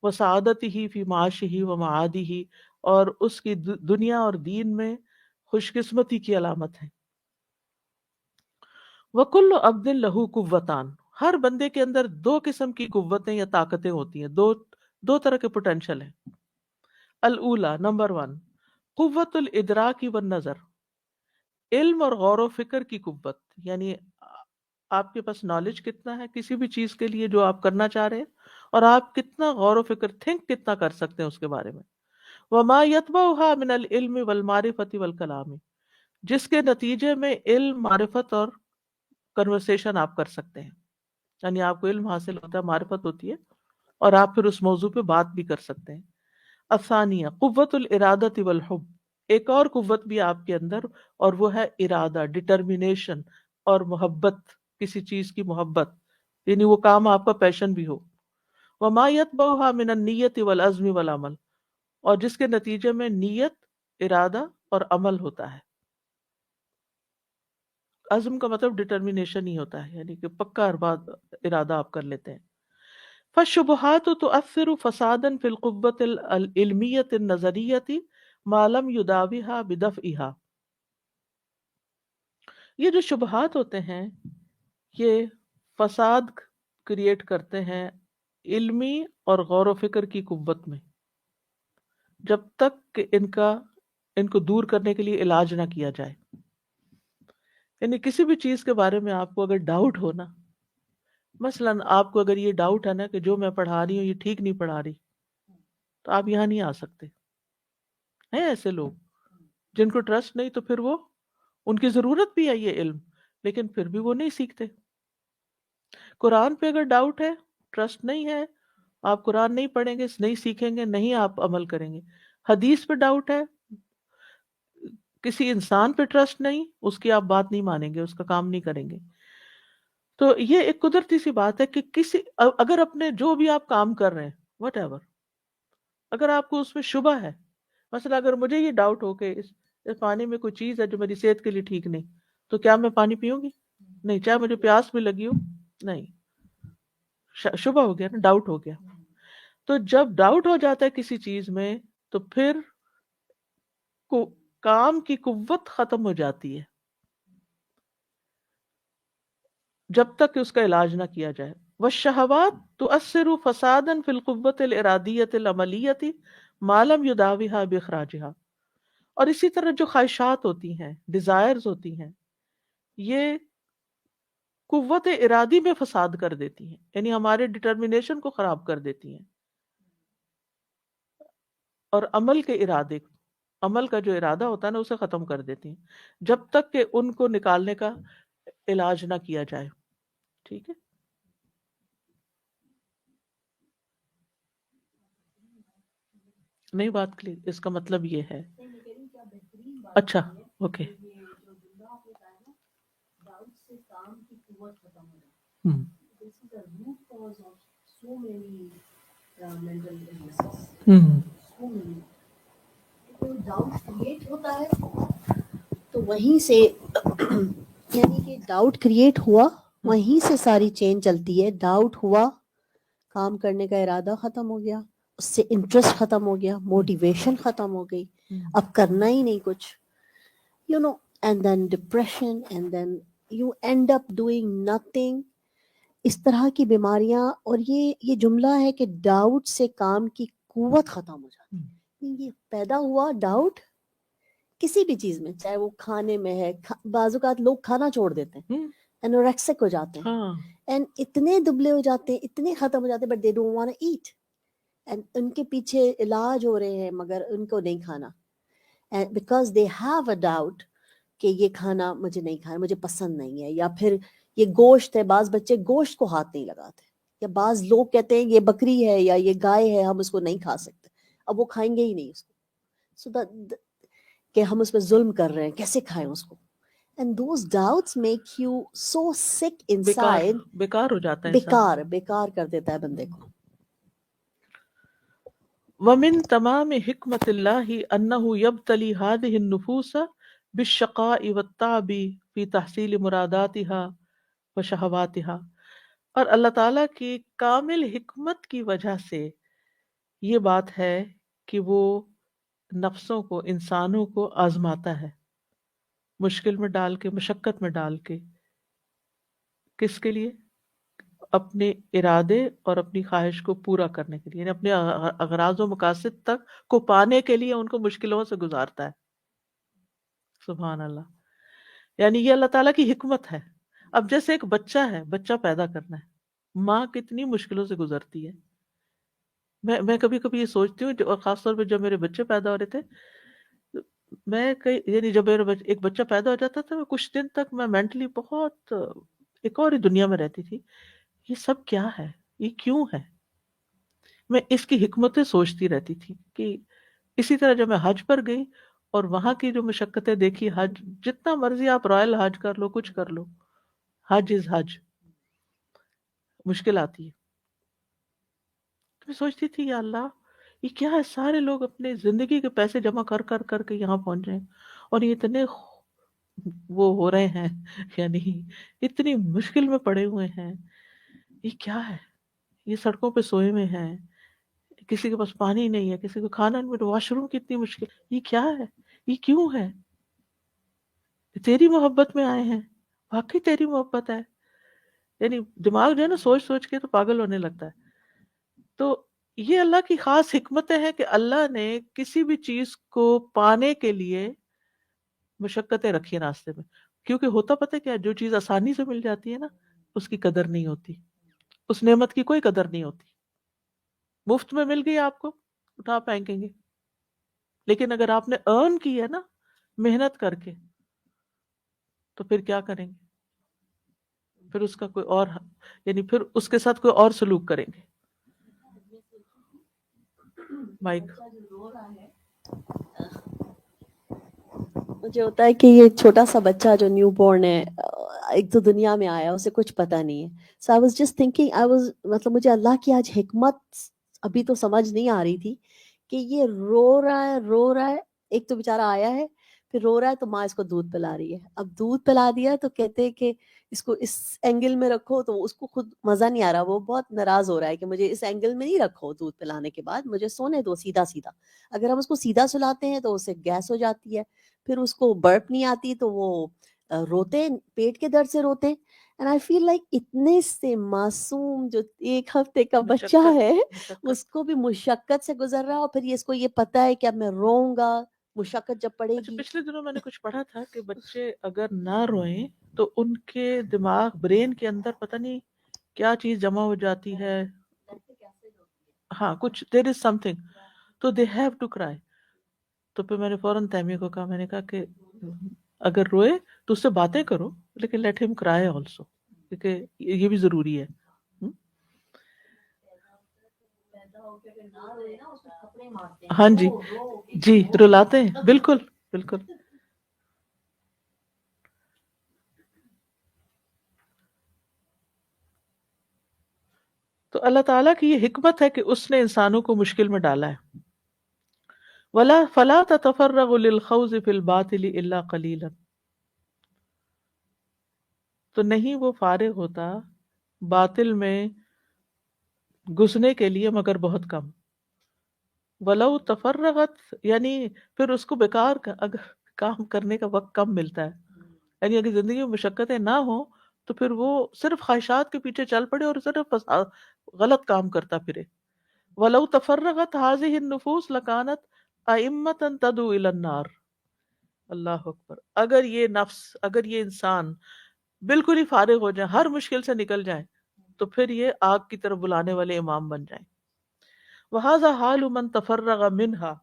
وسعادتہ فی معاشہ و معادہ، اور اس کی دنیا اور دین میں خوش قسمتی کی علامت ہے. وکل عبد لہو قوتان، ہر بندے کے اندر دو قسم کی قوتیں یا طاقتیں ہوتی ہیں، دو طرح کے پوٹینشل ہیں. الاولا، نمبر 1، قوت الادراک والنظر، علم اور غور و فکر کی قوت، یعنی آپ کے پاس نالج کتنا ہے کسی بھی چیز کے لیے جو آپ کرنا چاہ رہے ہیں، اور آپ کتنا غور و فکر کتنا کر سکتے ہیں اس کے بارے میں. وما یتبعها من العلم والمعرفت والکلام، جس کے نتیجے میں علم، معرفت اور کنورسیشن آپ کر سکتے ہیں، یعنی آپ کو علم حاصل ہوتا ہے، معرفت ہوتی ہے، اور آپ پھر اس موضوع پہ بات بھی کر سکتے ہیں. الثانیہ قوت الارادۃ والحب، ایک اور قوت بھی آپ کے اندر، اور وہ ہے ارادہ، ڈٹرمینیشن اور محبت، کسی چیز کی محبت، یعنی وہ کام آپ کا پیشن بھی ہو. وما یتبعها من النیت والعزم والعمل، اور جس کے نتیجے میں نیت، ارادہ اور عمل ہوتا ہے. عزم کا مطلب ڈٹرمینیشن ہی ہوتا ہے، یعنی کہ پکا ارادہ آپ کر لیتے ہیں. فالشبہات تؤثر فسادا فی القوۃ العلمیۃ النظریۃ ما لم یداویھا بدفعھا، یہ جو شبہات ہوتے ہیں یہ فساد کریٹ کرتے ہیں علمی اور غور و فکر کی قوت میں، جب تک کہ ان کو دور کرنے کے لیے علاج نہ کیا جائے. یعنی کسی بھی چیز کے بارے میں آپ کو اگر ڈاؤٹ ہو نا، مثلاً آپ کو اگر یہ ڈاؤٹ ہے نا کہ جو میں پڑھا رہی ہوں یہ ٹھیک نہیں پڑھا رہی، تو آپ یہاں نہیں آ سکتے. ہیں ایسے لوگ جن کو ٹرسٹ نہیں، تو پھر وہ، ان کی ضرورت بھی ہے یہ علم، لیکن پھر بھی وہ نہیں سیکھتے. قرآن پہ اگر ڈاؤٹ ہے، ٹرسٹ نہیں ہے، آپ قرآن نہیں پڑھیں گے، نہیں سیکھیں گے، نہیں آپ عمل کریں گے. حدیث پہ ڈاؤٹ ہے، کسی انسان پہ ٹرسٹ نہیں، اس کی آپ بات نہیں مانیں گے، اس کا کام نہیں کریں گے. تو یہ ایک قدرتی سی بات ہے کہ اگر اپنے جو بھی آپ کام کر رہے ہیں، وٹ ایور، اگر آپ کو اس میں شبہ ہے، مثلا اگر مجھے یہ ڈاؤٹ ہو کہ اس پانی میں کوئی چیز ہے جو میری صحت کے لیے ٹھیک نہیں، تو کیا میں پانی پیوں گی؟ نہیں، چاہے مجھے پیاس بھی لگی ہو، نہیں. شبہ ہو گیا نا، ڈاؤٹ ہو گیا. تو جب ڈاؤٹ ہو جاتا ہے کسی چیز میں، تو پھر کام کی قوت ختم ہو جاتی ہے جب تک کہ اس کا علاج نہ کیا جائے. والشہوات تؤثر فسادا فی القوۃ الارادیۃ العملیۃ ما لم یداویھا باخراجھا، اور اسی طرح جو خواہشات ہوتی ہیں، ڈیزائرز ہوتی ہیں، یہ قوت ارادی میں فساد کر دیتی ہیں، یعنی ہمارے ڈٹرمینیشن کو خراب کر دیتی ہیں، اور عمل کا جو ارادہ ہوتا ہے نا، اسے ختم کر دیتی ہیں، جب تک کہ ان کو نکالنے کا علاج نہ کیا جائے. ٹھیک ہے، نہیں بات کلیئر، اس کا مطلب یہ ہے. اچھا، اوکے. وہیں سے یعنی کہ ڈاؤٹ کریٹ ہوا, وہیں سے ساری چین چلتی ہے. ڈاؤٹ ہوا, کام کرنے کا ارادہ ختم ہو گیا, اس سے انٹرسٹ ختم ہو گیا, موٹیویشن ختم ہو گئی, اب کرنا ہی نہیں کچھ, you know, and then depression, and then you end up doing nothing. اس طرح کی بیماریاں. اور یہ جملہ ہے کہ ڈاؤٹ سے کام کی قوت ختم ہو جاتی ہے. یہ پیدا ہوا ڈاؤٹ کسی بھی چیز میں, چاہے وہ کھانے میں ہے, بعض اوقات لوگ کھانا چھوڑ دیتے ہیں, انوریکسک ہو جاتے ہیں, اینڈ اتنے دبلے ہو جاتے ہیں, اتنے ختم ہو جاتے ہیں, but they don't want to eat, and ان کے پیچھے علاج ہو رہے ہیں مگر ان کو نہیں کھانا, and because they have a doubt کہ یہ کھانا مجھے نہیں کھانا, مجھے پسند نہیں ہے. یا پھر یہ گوشت ہے, بعض بچے گوشت کو ہاتھ نہیں لگاتے, یا بعض لوگ کہتے ہیں یہ بکری ہے یا یہ گائے ہے, ہم اس کو نہیں کھا سکتے, اب وہ کھائیں گے ہی نہیں اس کو. سو کہ ہم اس پہ ظلم کر رہے ہیں, کیسے کھائیں اس کو. And those doubts make you so sick inside. بیکار ہو جاتا ہے, بیکار کر دیتا ہے بندے کو. ومن تمام حکمت اللہ انہ یبتلی هذه النفوس بالشقاء والتعب فی تحصیل مراداتها وشہواتها. اور اللہ تعالیٰ کی کامل حکمت کی وجہ سے یہ بات ہے کہ وہ نفسوں کو, انسانوں کو آزماتا ہے, مشکل میں ڈال کے, مشقت میں ڈال کے. کس کے لیے؟ اپنے ارادے اور اپنی خواہش کو پورا کرنے کے لیے, یعنی اپنے اغراض و مقاصد تک کو پانے کے لیے ان کو مشکلوں سے گزارتا ہے. سبحان اللہ. یعنی یہ اللہ تعالیٰ کی حکمت ہے. اب جیسے ایک بچہ ہے, بچہ پیدا کرنا ہے, ماں کتنی مشکلوں سے گزرتی ہے. میں کبھی کبھی یہ سوچتی ہوں, اور خاص طور پہ جب میرے بچے پیدا ہو رہے تھے, میں یعنی جب میرا ایک بچہ پیدا ہو جاتا تھا, کچھ دن تک میں مینٹلی بہت ایک اور ہی دنیا میں رہتی تھی. یہ سب کیا ہے, یہ کیوں ہے؟ میں اس کی حکمتیں سوچتی رہتی تھی. کہ اسی طرح جب میں حج پر گئی اور وہاں کی جو مشقتیں دیکھی, حج جتنا مرضی آپ رائل حج کر لو, کچھ کر لو, حج از حج, مشکل آتی ہے. میں سوچتی تھی یا اللہ یہ کیا ہے, سارے لوگ اپنے زندگی کے پیسے جمع کر کر کر کے یہاں پہنچ رہے ہیں, اور یہ اتنے وہ ہو رہے ہیں, یعنی اتنی مشکل میں پڑے ہوئے ہیں. یہ کیا ہے؟ یہ سڑکوں پہ سوئے ہوئے ہیں, کسی کے پاس پانی نہیں ہے, کسی کو کھانا نہیں, واش روم کی اتنی مشکل. یہ کیا ہے, یہ کیوں ہے؟ تیری محبت میں آئے ہیں, واقعی تیری محبت ہے. یعنی دماغ جو ہے نا سوچ سوچ کے تو پاگل ہونے لگتا ہے. تو یہ اللہ کی خاص حکمتیں ہیں کہ اللہ نے کسی بھی چیز کو پانے کے لیے مشقتیں رکھی راستے میں. کیونکہ ہوتا پتہ کیا, جو چیز آسانی سے مل جاتی ہے نا, اس کی قدر نہیں ہوتی, اس نعمت کی کوئی قدر نہیں ہوتی. مفت میں مل گئی آپ کو, اٹھا پھینکیں گے. لیکن اگر آپ نے ارن کی ہے نا, محنت کر کے, تو پھر کیا کریں گے؟ پھر اس کا کوئی اور, یعنی پھر اس کے ساتھ کوئی اور سلوک کریں گے. مائک. مجھے ہوتا ہے کہ یہ چھوٹا سا بچہ جو نیو بورن ہے, ایک تو دنیا میں آیا, اسے کچھ پتا نہیں ہے. سو آئی واز جسٹ تھنکنگ, مطلب مجھے اللہ کی آج حکمت ابھی تو سمجھ نہیں آ رہی تھی کہ یہ رو رہا ہے. ایک تو بیچارہ آیا ہے, پھر رو رہا ہے, تو ماں اس کو دودھ پلا رہی ہے. اب دودھ پلا دیا تو کہتے ہیں کہ اس کو اس اینگل میں رکھو, تو اس کو خود مزہ نہیں آ رہا, وہ بہت ناراض ہو رہا ہے کہ مجھے اس اینگل میں نہیں رکھو دودھ پلانے کے بعد, مجھے سونے دو سیدھا سیدھا. اگر ہم اس کو سیدھا سلاتے ہیں تو اسے گیس ہو جاتی ہے, پھر اس کو برپ نہیں آتی, تو وہ روتے, پیٹ کے درد سے روتے. اینڈ آئی فیل لائک اتنے سے معصوم جو 1 ہفتے کا بچہ ہے, اس کو بھی مشقت سے گزر رہا, اور پھر اس کو یہ پتا ہے کہ اب میں روؤں گا, مشقت جب پڑے گی. پچھلے دنوں میں نے کچھ پڑھا تھا کہ بچے اگر نہ روئیں تو ان کے دماغ, برین کے اندر پتہ نہیں کیا چیز جمع ہو جاتی ہے, ہاں کچھ دیر از سم تھنگ, تو دے ہیو ٹو کرائی. تو پھر میں نے فوراً تیمیہ کو کہا, میں نے کہا کہ اگر روئے تو اس سے باتیں کرو, لیکن لیٹ ہم کرائے آلسو, کیونکہ یہ بھی ضروری ہے. ہاں جی جی, رلاتے ہیں, بالکل بالکل. تو اللہ تعالیٰ کی یہ حکمت ہے کہ اس نے انسانوں کو مشکل میں ڈالا ہے. وَلَا فَلَا تَتَفَرَّغُ لِلْخَوْضِ فِي الْبَاطِلِ إِلَّا قَلِيلًا. تو نہیں وہ فارغ ہوتا باطل میں گھسنے کے لیے مگر بہت کم. ولو تفرغت یعنی پھر اس کو بیکار اگر کام کرنے کا وقت کم ملتا ہے. یعنی اگر زندگی میں مشقتیں نہ ہوں تو پھر وہ صرف خواہشات کے پیچھے چل پڑے اور صرف غلط کام کرتا پھرے. ولو تفرغت هذه النفوس لكانت ائمة تدعو الى النار. اللہ اکبر. اگر یہ نفس، اگر یہ انسان بالکل ہی فارغ ہو جائے، ہر مشکل سے نکل جائیں، تو پھر یہ آگ کی طرف بلانے والے امام بن جائیں. وَهَذَا حَالُ مَنْ تَفَرَّغَ مِنْهَا،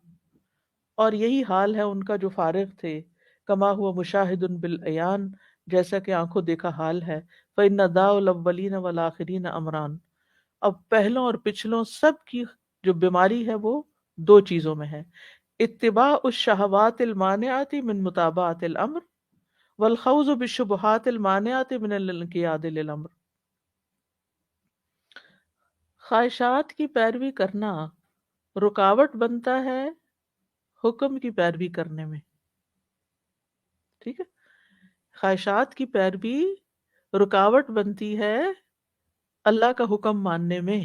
اور یہی حال ہے ان کا جو فارغ تھے. کما ہوا مشاہد بالعیان، جیسا کہ آنکھوں دیکھا حال ہے. فإن داء الاولین والآخرین امران، اب پہلوں اور پچھلوں سب کی جو بیماری ہے وہ دو چیزوں میں ہے. اتباع الشہوات المانعات من متابعۃ الامر، والخوض بالشبہات المانعات من الانقیاد للامر. خواہشات کی پیروی کرنا رکاوٹ بنتا ہے حکم کی پیروی کرنے میں. ٹھیک ہے، خواہشات کی پیروی رکاوٹ بنتی ہے اللہ کا حکم ماننے میں،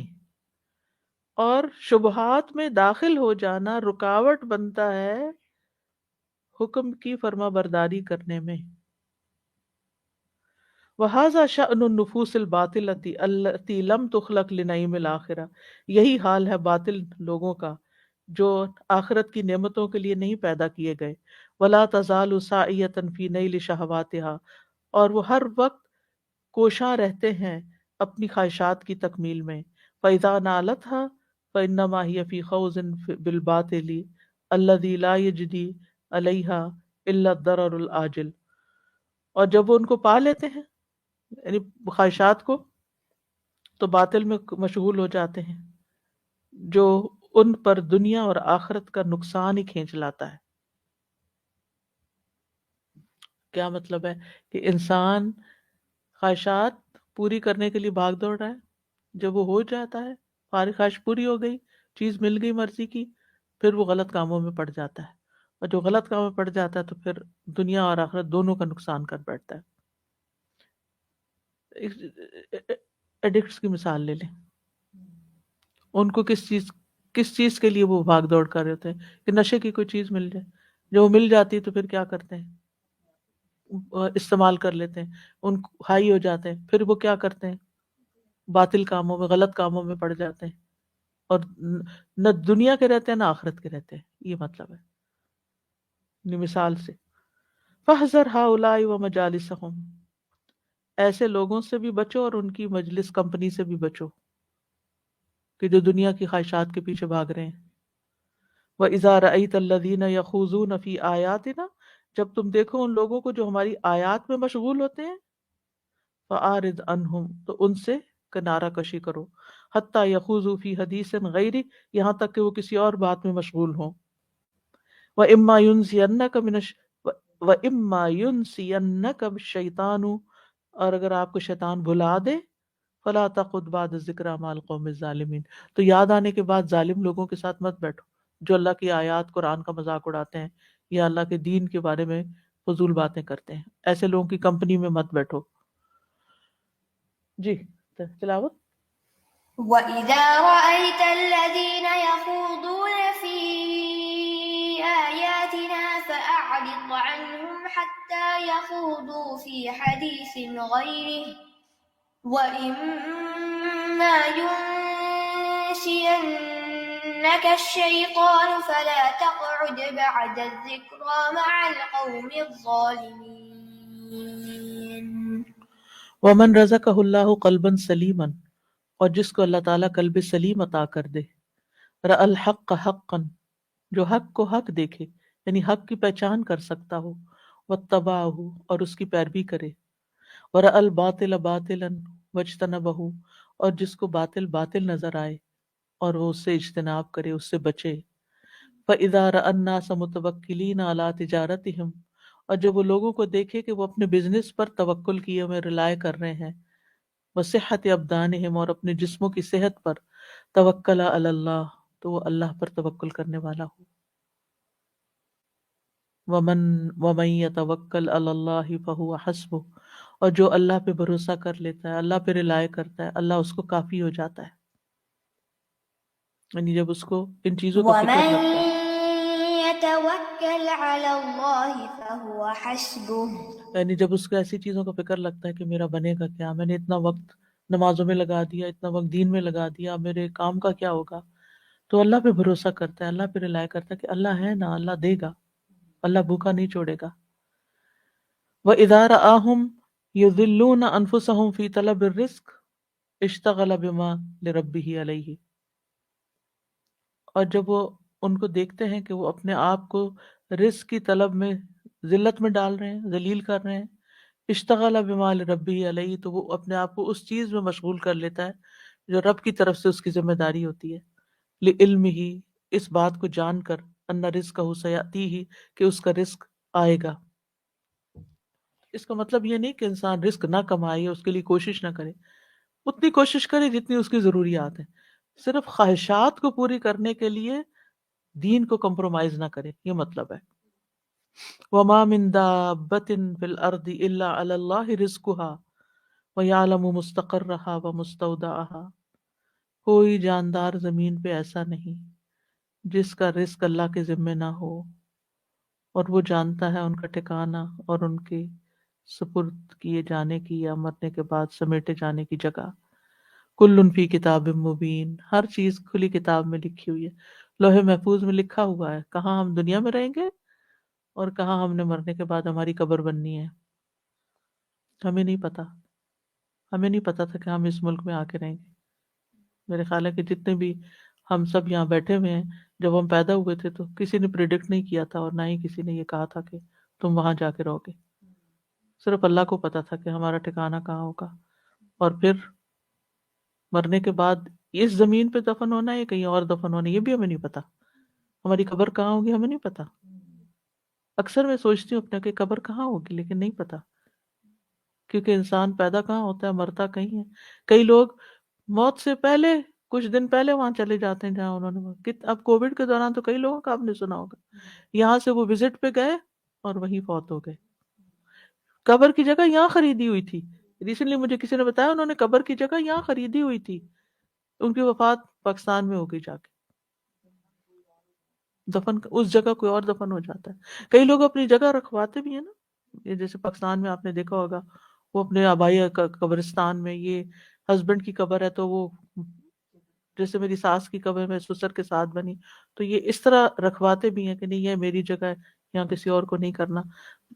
اور شبہات میں داخل ہو جانا رکاوٹ بنتا ہے حکم کی فرما برداری کرنے میں. وَهَذَا شَأْنُ النُّفُوسِ الْبَاطِلَةِ الَّتِي لَمْ تُخْلَقْ لِنَعِيمِ الْآخِرَةِ، یہی حال ہے باطل لوگوں کا جو آخرت کی نعمتوں کے لیے نہیں پیدا کیے گئے. وَلَا تَزَالُ سَاعِيَةً فِي نَيْلِ شَهَوَاتِهَا، اور وہ ہر وقت کوشاں رہتے ہیں اپنی خواہشات کی تکمیل میں. فَإِذَا نَالَتْهَا فَإِنَّمَا هِيَ فِي خَوْضٍ بِالْبَاطِلِ الَّذِي لَا يَجْدِي عَلَيْهَا إِلَّا الضَّرَرُ الْعَاجِلُ، اور جب وہ ان کو پا لیتے ہیں یعنی خواہشات کو، تو باطل میں مشغول ہو جاتے ہیں جو ان پر دنیا اور آخرت کا نقصان ہی کھینچ لاتا ہے. کیا مطلب ہے کہ انسان خواہشات پوری کرنے کے لیے بھاگ دوڑ رہا ہے، جب وہ ہو جاتا ہے، فارغ خواہش پوری ہو گئی، چیز مل گئی مرضی کی، پھر وہ غلط کاموں میں پڑ جاتا ہے، اور جو غلط کاموں میں پڑ جاتا ہے تو پھر دنیا اور آخرت دونوں کا نقصان کر بیٹھتا ہے. ایڈکٹس کی مثال لے لیں، ان کو کس چیز کے لیے وہ بھاگ دوڑ کر رہے ہوتے ہیں کہ نشے کی کوئی چیز مل جائے. جو مل جاتی ہے تو پھر کیا کرتے ہیں، استعمال کر لیتے ہیں، ان ہائی ہو جاتے ہیں، پھر وہ کیا کرتے ہیں، باطل کاموں میں، غلط کاموں میں پڑ جاتے ہیں، اور نہ دنیا کے رہتے ہیں نہ آخرت کے رہتے ہیں. یہ مطلب ہے مثال سے. فَاحْذَرْ هَؤُلَاءِ وَمَجَالِسَهُمْ، ایسے لوگوں سے بھی بچو اور ان کی مجلس کمپنی سے بھی بچو کہ جو دنیا کی خواہشات کے پیچھے بھاگ رہے ہیں. وَإِذَا رَأَيْتَ الَّذِينَ يَخُوضُونَ فِي آيَاتِنَا، جب تم دیکھو ان لوگوں کو جو ہماری آیات میں مشغول ہوتے ہیں، فَأَعْرِضْ عَنْهُمْ، تو ان سے کنارہ کشی کرو. حَتَّى يَخُوضُوا فِي حَدِيثٍ غَيْرِهِ، یہاں تک کہ وہ کسی اور بات میں مشغول ہوں. وَإِمَّا يُنْسِيَنَّكَ الشَّيْطَانُ، اور اگر آپ کو شیطان بھلا دے، فَلَا تَقْعُدْ بَعْدَ الذِّكْرَىٰ مَعَ الْقَوْمِ الظَّالِمِينَ، تو یاد آنے کے بعد ظالم لوگوں کے ساتھ مت بیٹھو جو اللہ کی آیات قرآن کا مذاق اڑاتے ہیں یا اللہ کے دین کے بارے میں فضول باتیں کرتے ہیں. ایسے لوگوں کی کمپنی میں مت بیٹھو. جی تلاوت. وَإِذَا رَأَيْتَ الَّذِينَ يَخُوضُونَ فِي آيَاتِنَا فَأَعْرِضْ عَنْهُمْ حَتَّى يَخُوضُوا فِي حَدِيثٍ غَيْرِهِ وَإِمَّا يُنْسِيَنَّكَ الشَّيْطَانُ فَلَا تَقْعُدْ بَعْدَ الذِّكْرَىٰ مَعَ الْقَوْمِ الظَّالِمِينَ. وَمَنْ رَزَقَهُ اللَّهُ قَلْبًا سَلِيمًا، اور جس کو اللہ تعالیٰ قلب سلیم عطا کر دے. رَأَى الْحَقَّ حَقًّا، جو حق کو حق دیکھے یعنی حق کی پہچان کر سکتا ہو. وَاتَّبَعَهُ، اور اس کی پیروی کرے. وَرَأَى الْبَاطِلَ بَاطِلًا وَاجْتَنَبَهُ، اور جس کو باطل باطل نظر آئے اور وہ اس سے اجتناب کرے، اس سے بچے. فَإِذَا رَأَى النَّاسَ مُتَوَكِّلِينَ عَلَى تِجَارَتِهِمْ، اور جب وہ لوگوں کو دیکھے کہ وہ اپنے بزنس پر توکل کیے ہوئے رلائے کر رہے ہیں. وَصِحَّةِ أَبْدَانِهِمْ، اور اپنے جسموں کی صحت پر. توکل علی اللہ، تو وہ اللہ پر توکل کرنے والا ہو. وَمَن يَتَوَكَّلْ عَلَى اللَّهِ فَهُوَ حَسْبُهُ، اور جو اللہ پہ بھروسہ کر لیتا ہے، اللہ پہ رلائے کرتا ہے، اللہ اس کو کافی ہو جاتا ہے. یعنی جب اس کو ان چیزوں کا فکر ومن لگتا ہے، يتوكل على الله فهو حسبه یعنی جب اس کو ایسی چیزوں کا فکر لگتا ہے کہ میرا بنے گا کیا، میں نے اتنا وقت نمازوں میں لگا دیا، اتنا وقت دین میں لگا دیا، میرے کام کا کیا ہوگا، تو اللہ پہ بھروسہ کرتا ہے، اللہ پہ رلائے کرتا ہے کہ اللہ ہے نا، اللہ دے گا، اللہ بھوکا نہیں چھوڑے گا. وَإِذَا رَآهُمْ يُذِلُّونَ أَنفُسَهُمْ فِي طَلَبِ الرِّزْقِ اشْتَغَلَ بِمَا لِرَبِّهِ عَلَيْهِ. اور جب وہ ان کو دیکھتے ہیں کہ وہ اپنے آپ کو رزق کی طلب میں ذلت میں ڈال رہے ہیں، ذلیل کر رہے ہیں، اشتغل بما لربہ علیہ، تو وہ اپنے آپ کو اس چیز میں مشغول کر لیتا ہے جو رب کی طرف سے اس کی ذمہ داری ہوتی ہے. لعلمہ، اس بات کو جان کر، ان رزقہ سیاتیہ، کہ اس کا رزق آئے گا. اس کا مطلب یہ نہیں کہ انسان رزق نہ کمائے، اس کے لیے کوشش نہ کرے، اتنی کوشش کرے جتنی اس کی ضروریات ہیں، صرف خواہشات کو پوری کرنے کے لیے دین کو کمپرومائز نہ کرے، یہ مطلب ہے. وما من دابۃ فی الارض الا علی اللہ رزقها ویعلم مستقرها ومستودعها. کوئی جاندار زمین پہ ایسا نہیں جس کا رزق اللہ کے ذمے نہ ہو، اور وہ جانتا ہے ان کا ٹھکانہ اور ان کے سپرد کیے جانے کی یا مرنے کے بعد سمیٹے جانے کی جگہ. کل فی کتاب مبین، ہر چیز کھلی کتاب میں لکھی ہوئی ہے، لوح محفوظ میں لکھا ہوا ہے کہاں ہم دنیا میں رہیں گے اور کہاں ہم نے مرنے کے بعد ہماری قبر بننی ہے. ہمیں نہیں پتا، ہمیں نہیں پتا تھا کہ ہم اس ملک میں آ کے رہیں گے. میرے خیال ہے کہ جتنے بھی ہم سب یہاں بیٹھے ہوئے ہیں، جب ہم پیدا ہوئے تھے تو کسی نے پریڈکٹ نہیں کیا تھا، اور نہ ہی کسی نے یہ کہا تھا کہ تم وہاں جا کے رہو گے. صرف اللہ کو پتا تھا کہ ہمارا ٹھکانہ کہاں ہوگا، اور پھر مرنے کے بعد اس زمین پہ دفن ہونا ہے یا کہیں اور دفن ہونا ہے یہ بھی ہمیں نہیں پتا. ہماری قبر کہاں ہوگی ہمیں نہیں پتا. اکثر میں سوچتی ہوں اپنے کہ قبر کہاں ہوگی، لیکن نہیں پتا، کیونکہ انسان پیدا کہاں ہوتا ہے، مرتا کہیں ہے. کئی لوگ موت سے پہلے کچھ دن پہلے وہاں چلے جاتے ہیں جہاں انہوں نے اب کووڈ کے دوران تو کئی لوگوں کا آپ نے سنا ہوگا، یہاں سے وہ وزٹ پہ گئے اور وہیں فوت ہو گئے. قبر کی جگہ یہاں خریدی ہوئی تھی. ریسنٹلی مجھے کسی نے بتایا انہوں نے قبر کی جگہ یہاں خریدی ہوئی تھی، ان کی وفات پاکستان میں ہو گئی، جا کے دفن اس جگہ کوئی اور دفن ہو جاتا ہے. کئی لوگ اپنی جگہ رکھواتے بھی ہیں نا، یہ جیسے پاکستان میں آپ نے دیکھا ہوگا وہ اپنے آبائی قبرستان میں، یہ ہسبینڈ کی قبر ہے تو وہ جیسے میری ساس کی قبر میں سسر کے ساتھ بنی، تو یہ اس طرح رکھواتے بھی ہیں کہ نہیں یہ میری جگہ ہے، یہاں کسی اور کو نہیں کرنا.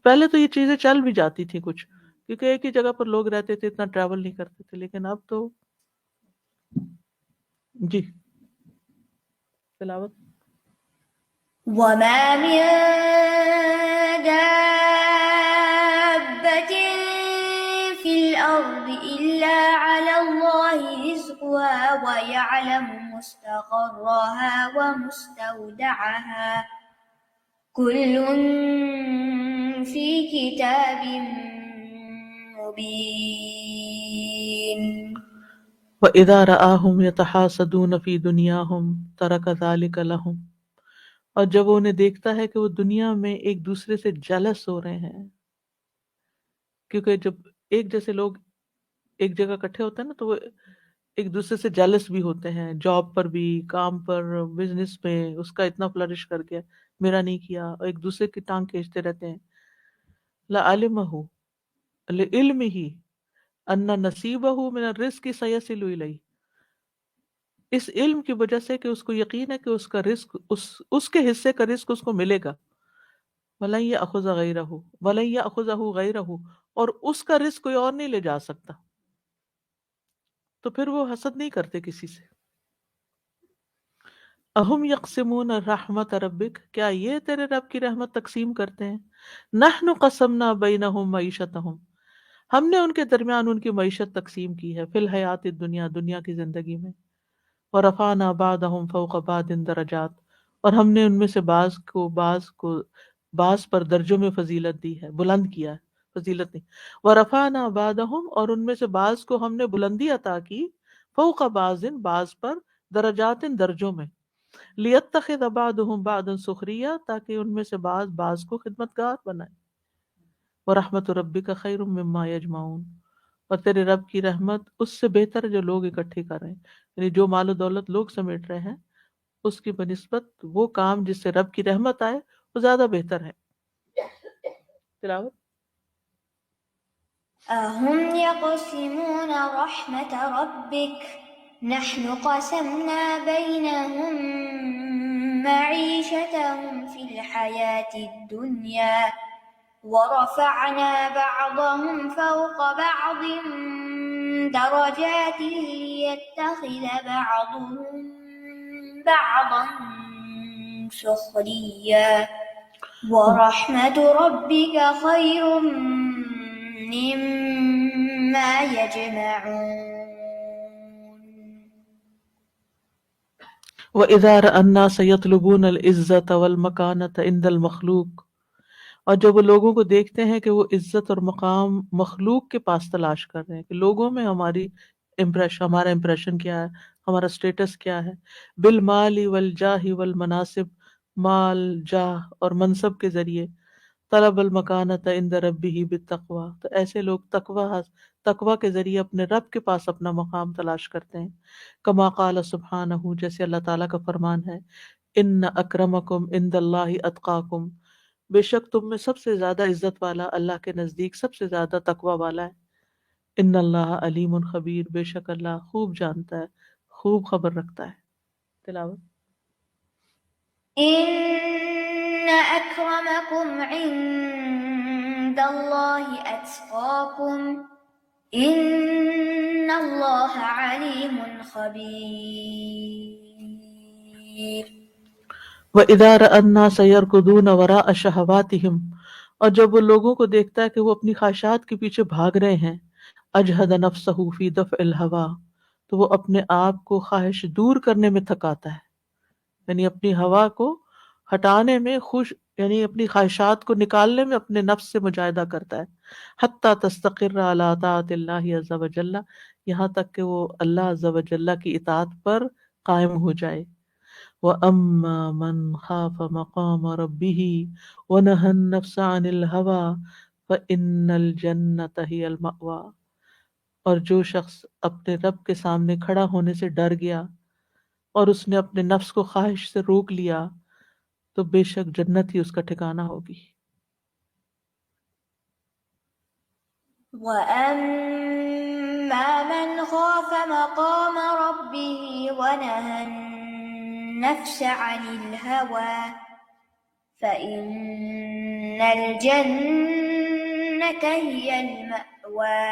پہلے تو یہ چیزیں چل بھی جاتی تھی کچھ، کیونکہ ایک ہی جگہ پر لوگ رہتے تھے، اتنا ٹریول نہیں کرتے تھے. لیکن اب تو جی تلاوت. وما من دابة في الأرض إلا على الله رزقها ويعلم مستقرها ومستودعها كل في كتاب مبين. وَإِذَا رَآهُمْ يَتَحَاسَدُونَ فِي دُنْيَاهُمْ تَرَكَ ذَلِكَ لَهُمْ. اور جب وہ انہیں دیکھتا ہے کہ وہ دنیا میں ایک دوسرے سے جلس ہو رہے ہیں، کیونکہ جب ایک جیسے لوگ ایک جگہ اکٹھے ہوتے ہیں نا تو وہ ایک دوسرے سے جلس بھی ہوتے ہیں، جاب پر بھی، کام پر، بزنس میں اس کا اتنا فلرش کر گیا، میرا نہیں کیا، اور ایک دوسرے کی ٹانگ کھینچتے رہتے ہیں. لَعَلِمَهُ لِعِلْمِهِ أَنَّ نَصِيبَهُ مِنَ الرِّزْقِ سَيَصِلُ إِلَيْهِ. اس علم کی وجہ سے کہ اس کو یقین ہے کہ اس کا رزق اس کے حصے کا رزق اس کو ملے گا. وَلَن يَأْخُذَ غَيْرَهُ وَلَن يَأْخُذَهُ غَيْرَهُ، اور اس کا رزق کوئی اور نہیں لے جا سکتا. تو پھر وہ حسد نہیں کرتے کسی سے. اہم یقسمون رحمت ربک، کیا یہ تیرے رب کی رحمت تقسیم کرتے ہیں. نحن قسمنا بینہم معیشتہم، ہم نے ان کے درمیان ان کی معیشت تقسیم کی ہے، فی الحیات الدنیا، دنیا کی زندگی میں. ورفعنا بعضهم فوق بعض درجات، اور ہم نے ان میں سے بعض پر درجوں میں فضیلت دی ہے، بلند کیا ہے، فضیلت نہیں. ورفعنا بعضهم، اور ان میں سے بعض کو ہم نے بلندی عطا کی، فوق بعض، بعض پر، درجات، درجوں میں. لیتخذ بعضهم بعضا سخریا، تاکہ ان میں سے بعض کو خدمتگار بنائے. وَرَحْمَتُ رَبِّكَ خَيْرٌ مِّمَّا يَجْمَعُونَ، اور تیرے رب کی رحمت اس سے بہتر ہے جو لوگ اکٹھے کر رہے ہیں، یعنی جو مال و دولت لوگ سمیٹ رہے ہیں اس کی بنسبت وہ کام جس سے رب کی رحمت آئے وہ زیادہ بہتر ہے۔ تلاوت۔ أهم يقسمون رحمة ربك نحن قسمنا بينهم معيشتهم في الحياة الدنيا ورفعنا بعضهم فوق بعض درجات ليتخذ بعضهم بعضا سخريا ورحمة ربك خير مما يجمعون وَإِذَا رَأَى النَّاسَ يَطْلُبُونَ الْعِزَّةَ وَالْمَكَانَةَ عِندَ الْمَخْلُوقِ، اور جب وہ لوگوں کو دیکھتے ہیں کہ وہ عزت اور مقام مخلوق کے پاس تلاش کر رہے ہیں کہ لوگوں میں ہمارا امپریشن کیا ہے، ہمارا سٹیٹس کیا ہے، بالمال والجاہ والمناصب، مال، جاہ اور منصب کے ذریعے، طلب المکانۃ عند ربہ بالتقوی، تو ایسے لوگ تقوی کے ذریعے اپنے رب کے پاس اپنا مقام تلاش کرتے ہیں، کما قال سبحانہ، جیسے اللہ تعالیٰ کا فرمان ہے، ان اکرمکم عند اللہ اتقاکم، بے شک تم میں سب سے زیادہ عزت والا اللہ کے نزدیک سب سے زیادہ تقوی والا ہے، ان اللہ علیم خبیر، بے شک اللہ خوب جانتا ہے، خوب خبر رکھتا ہے۔ تلاوت۔ إن أكرمكم عند الله أتقاكم إن الله عليم خبير وَإِذَا رَأَى النَّاسَ يَرْكُضُونَ وَرَاءَ شَهَوَاتِهِمْ، اور جب وہ لوگوں کو دیکھتا ہے کہ وہ اپنی خواہشات کے پیچھے بھاگ رہے ہیں، اجہد نفسہ فی دفع الہوا، تو وہ اپنے آپ کو خواہش دور کرنے میں تھکاتا ہے، یعنی اپنی ہوا کو ہٹانے میں یعنی اپنی خواہشات کو نکالنے میں اپنے نفس سے مجاہدہ کرتا ہے، حتی تستقر علی طاعت اللہ عز وجل، یہاں تک کہ وہ اللہ عز وجل کی اطاعت پر قائم ہو جائے۔ وَأَمَّا مَنْ خَافَ مَقَامَ رَبِّهِ وَنَهَى النَّفْسَ عَنِ الْهَوَى فَإِنَّ الْجَنَّةَ هِيَ الْمَأْوَى، اور جو شخص اپنے رب کے سامنے کھڑا ہونے سے ڈر گیا اور اس نے اپنے نفس کو خواہش سے روک لیا تو بے شک جنت ہی اس کا ٹھکانہ ہوگی۔ وأما من خاف مقام ربه ونهى النفس عن الهوى فإن الجنة هي المأوى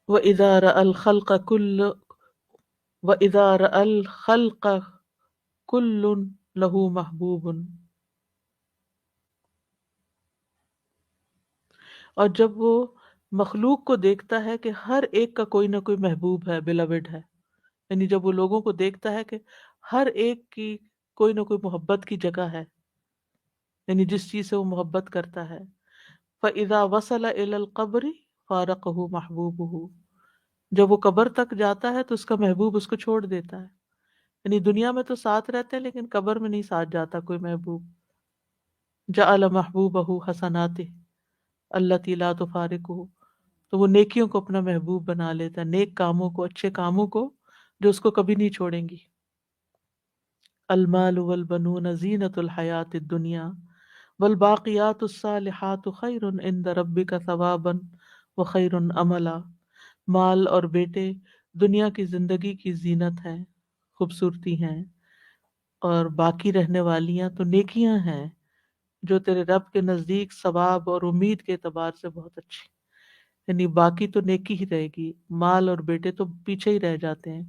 وَإِذَا رَأَى الْخَلْقَ كُلٌّ لَهُ مَحْبُوبٌ، اور جب وہ مخلوق کو دیکھتا ہے کہ ہر ایک کا کوئی نہ کوئی محبوب ہے، بیلوڈ ہے، یعنی جب وہ لوگوں کو دیکھتا ہے کہ ہر ایک کی کوئی نہ کوئی محبت کی جگہ ہے، یعنی جس چیز سے وہ محبت کرتا ہے، فَإِذَا وَصَلَ إِلَى الْقَبْرِ فَارَقَهُ مَحْبُوبُهُ، جب وہ قبر تک جاتا ہے تو اس کا محبوب اس کو چھوڑ دیتا ہے، یعنی دنیا میں تو ساتھ رہتے ہیں لیکن قبر میں نہیں ساتھ جاتا کوئی محبوب۔ جعل محبوبہ حسناتہ التی لا تفارقہ، تو وہ نیکیوں کو اپنا محبوب بنا لیتا ہے، نیک کاموں کو، اچھے کاموں کو جو اس کو کبھی نہیں چھوڑیں گی۔ المال والبنون زینۃ الحیات الدنیا والباقیات الصالحات خیر عند ربک ثوابا وخیر عملا، مال اور بیٹے دنیا کی زندگی کی زینت ہیں، خوبصورتی ہیں، اور باقی رہنے والیاں تو نیکیاں ہیں جو تیرے رب کے نزدیک ثواب اور امید کے اعتبار سے بہت اچھی، یعنی باقی تو نیکی ہی رہے گی، مال اور بیٹے تو پیچھے ہی رہ جاتے ہیں،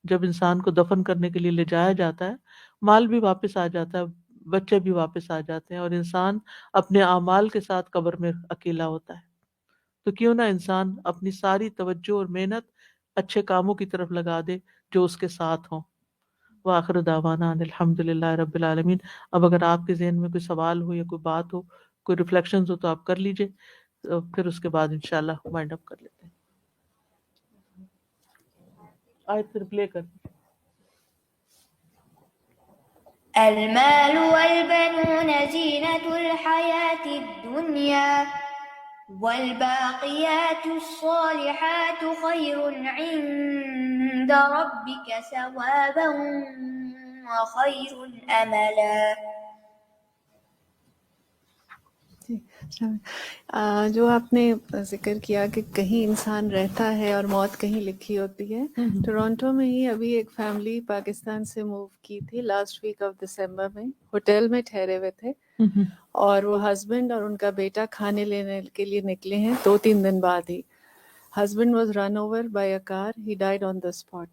جب انسان کو دفن کرنے کے لیے لے جایا جاتا ہے مال بھی واپس آ جاتا ہے، بچے بھی واپس آ جاتے ہیں، اور انسان اپنے اعمال کے ساتھ قبر میں اکیلا ہوتا ہے، تو کیوں نہ انسان اپنی ساری توجہ اور محنت اچھے کاموں کی طرف لگا دے جو اس کے ساتھ ہوں۔ وآخر دعوانا ان الحمدللہ رب العالمین۔ اب اگر آپ کے ذہن میں کوئی سوال ہو یا کوئی بات ہو، کوئی ریفلیکشنز ہو تو آپ کر لیجئے، پھر اس کے بعد انشاءاللہ وائنڈ اپ کر لیتے ہیں۔ آیت پھر پلے کر المال والبنون زينة الحياة الدنيا والباقيات الصالحات خير عند ربك ثوابا وخير أملا. جو آپ نے ذکر کیا کہ کہیں انسان رہتا ہے اور موت کہیں لکھی ہوتی ہے، ٹورانٹو میں ہی ابھی ایک فیملی پاکستان سے موو کی تھی لاسٹ ویک آف دسمبر میں، ہوٹل میں ٹھہرے ہوئے تھے اور وہ ہسبینڈ اور ان کا بیٹا کھانے لینے کے لیے نکلے ہیں 2-3 دن بعد ہی. Husband was run over by a car, he died on the spot,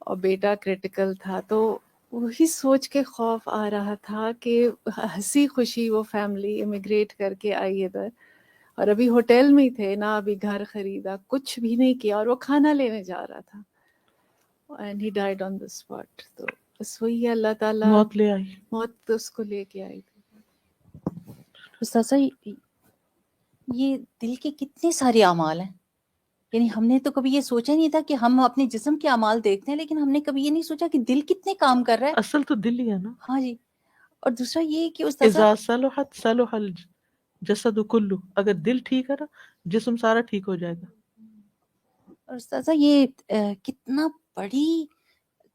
اور بیٹا کریٹیکل تھا. تو وہی سوچ کے خوف آ رہا تھا کہ ہنسی خوشی وہ فیملی امیگریٹ کر کے آئی ادھر، اور ابھی ہوٹل میں ہی تھے، نہ ابھی گھر خریدا، کچھ بھی نہیں کیا، اور وہ کھانا لینے جا رہا تھا and he died on the spot. تو بس وہی اللہ تعالیٰ موت لے آئی. موت اس کو لے کے آئی تھی. استاذہ یہ دل کے کتنے سارے اعمال ہیں، یعنی ہم نے تو کبھی یہ سوچا نہیں تھا کہ ہم اپنے جسم کے اعمال دیکھتے ہیں، لیکن ہم نے کبھی یہ نہیں سوچا کہ دل کتنے کام کر رہا ہے. اصل تو دل ہی ہے نا. ہاں جی. اور دوسرا یہ کہ استاذہ اذا صلحت صلح الجسد کلہ، اگر دل ٹھیک ہے نا جسم سارا ٹھیک ہو جائے گا. اور استاذہ یہ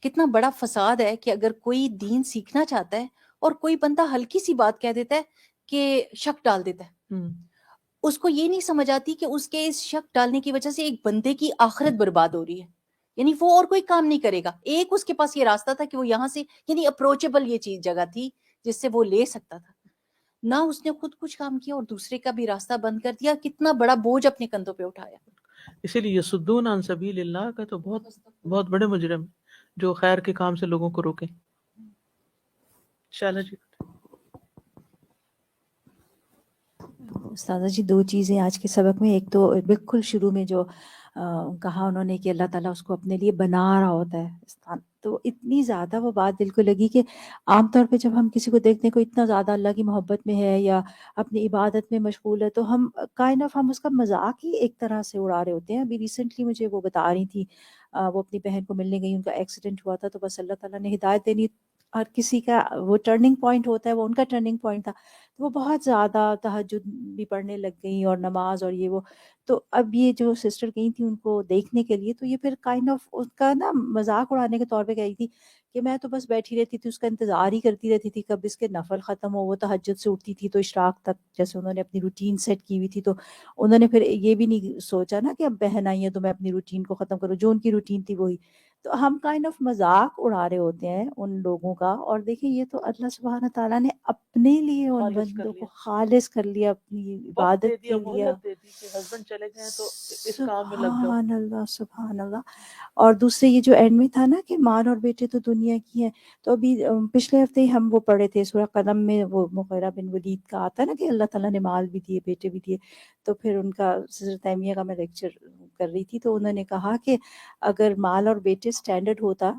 کتنا بڑا فساد ہے کہ اگر کوئی دین سیکھنا چاہتا ہے اور کوئی بندہ ہلکی سی بات کہہ دیتا ہے کہ شک ڈال دیتا ہے، اس کو یہ نہیں سمجھ آتی کہ اس کے اس شک ڈالنے کی وجہ سے ایک بندے کی آخرت برباد ہو رہی ہے. یعنی وہ اور کوئی کام نہیں کرے گا. ایک اس کے پاس یہ راستہ تھا کہ وہ یہاں سے، یعنی اپروچیبل یہ چیز جگہ تھی جس سے وہ لے سکتا تھا، نہ اس نے خود کچھ کام کیا اور دوسرے کا بھی راستہ بند کر دیا. کتنا بڑا بوجھ اپنے کندھوں پہ اٹھایا. اسی لیے یصدون عن سبیل اللہ کا تو بہت بڑے مجرم جو خیر کے کام سے لوگوں کو روکیں. چلو جی. استاذہ جی 2 چیزیں آج کے سبق میں. ایک تو بالکل شروع میں جو کہا انہوں نے کہ اللہ تعالیٰ اس کو اپنے لیے بنا رہا ہوتا ہے استان، تو اتنی زیادہ وہ بات دل کو لگی کہ عام طور پہ جب ہم کسی کو دیکھتے ہیں کوئی اتنا زیادہ اللہ کی محبت میں ہے یا اپنی عبادت میں مشغول ہے، تو ہم ہم اس کا مذاق ہی ایک طرح سے اڑا رہے ہوتے ہیں. ابھی ریسنٹلی مجھے وہ بتا رہی تھی، وہ اپنی بہن کو ملنے گئی، ان کا ایکسیڈنٹ ہوا تھا، تو بس اللہ تعالیٰ نے ہدایت دینی، ہر کسی کا وہ ٹرننگ پوائنٹ ہوتا ہے، وہ ان کا ٹرننگ پوائنٹ تھا. تو وہ بہت زیادہ تہجد بھی پڑھنے لگ گئیں اور نماز اور یہ وہ. تو اب یہ جو سسٹر گئی تھی ان کو دیکھنے کے لیے، تو یہ پھر اس کا نا مذاق اڑانے کے طور پہ کہی تھی کہ میں تو بس بیٹھی رہتی تھی، اس کا انتظار ہی کرتی رہتی تھی کب اس کے نفل ختم ہو. وہ تہجد سے اٹھتی تھی تو اشراق تک جیسے انہوں نے اپنی روٹین سیٹ کی ہوئی تھی، تو انہوں نے پھر یہ بھی نہیں سوچا نا کہ اب بہن آئی ہے تو میں اپنی روٹین کو ختم کروں، جو ان کی روٹین تھی وہی. تو ہم مذاق اڑا رہے ہوتے ہیں ان لوگوں کا. اور دیکھیں یہ تو اللہ سبحانہ تعالیٰ نے اپنے لیے ان بندوں کو خالص کر لیا، اپنی عبادت کے لیے. ہسبینڈ چلے گئے تو اس کام میں لگ جاؤ. سبحان اللہ سبحان اللہ. اور دوسرے یہ جو اینڈ میں تھا نا کہ مال اور بیٹے تو دنیا کی ہیں، تو ابھی پچھلے ہفتے ہی ہم وہ پڑھے تھے سورہ قلم میں، وہ مغیرہ بن ولید کا آتا ہے نا کہ اللہ تعالیٰ نے مال بھی دیے بیٹے بھی دیے. تو پھر ان کا سسٹر تیمیہ کا میں لیکچر کر رہی تھی، تو انہوں نے کہا کہ اگر مال اور بیٹے سٹینڈرڈ ہوتا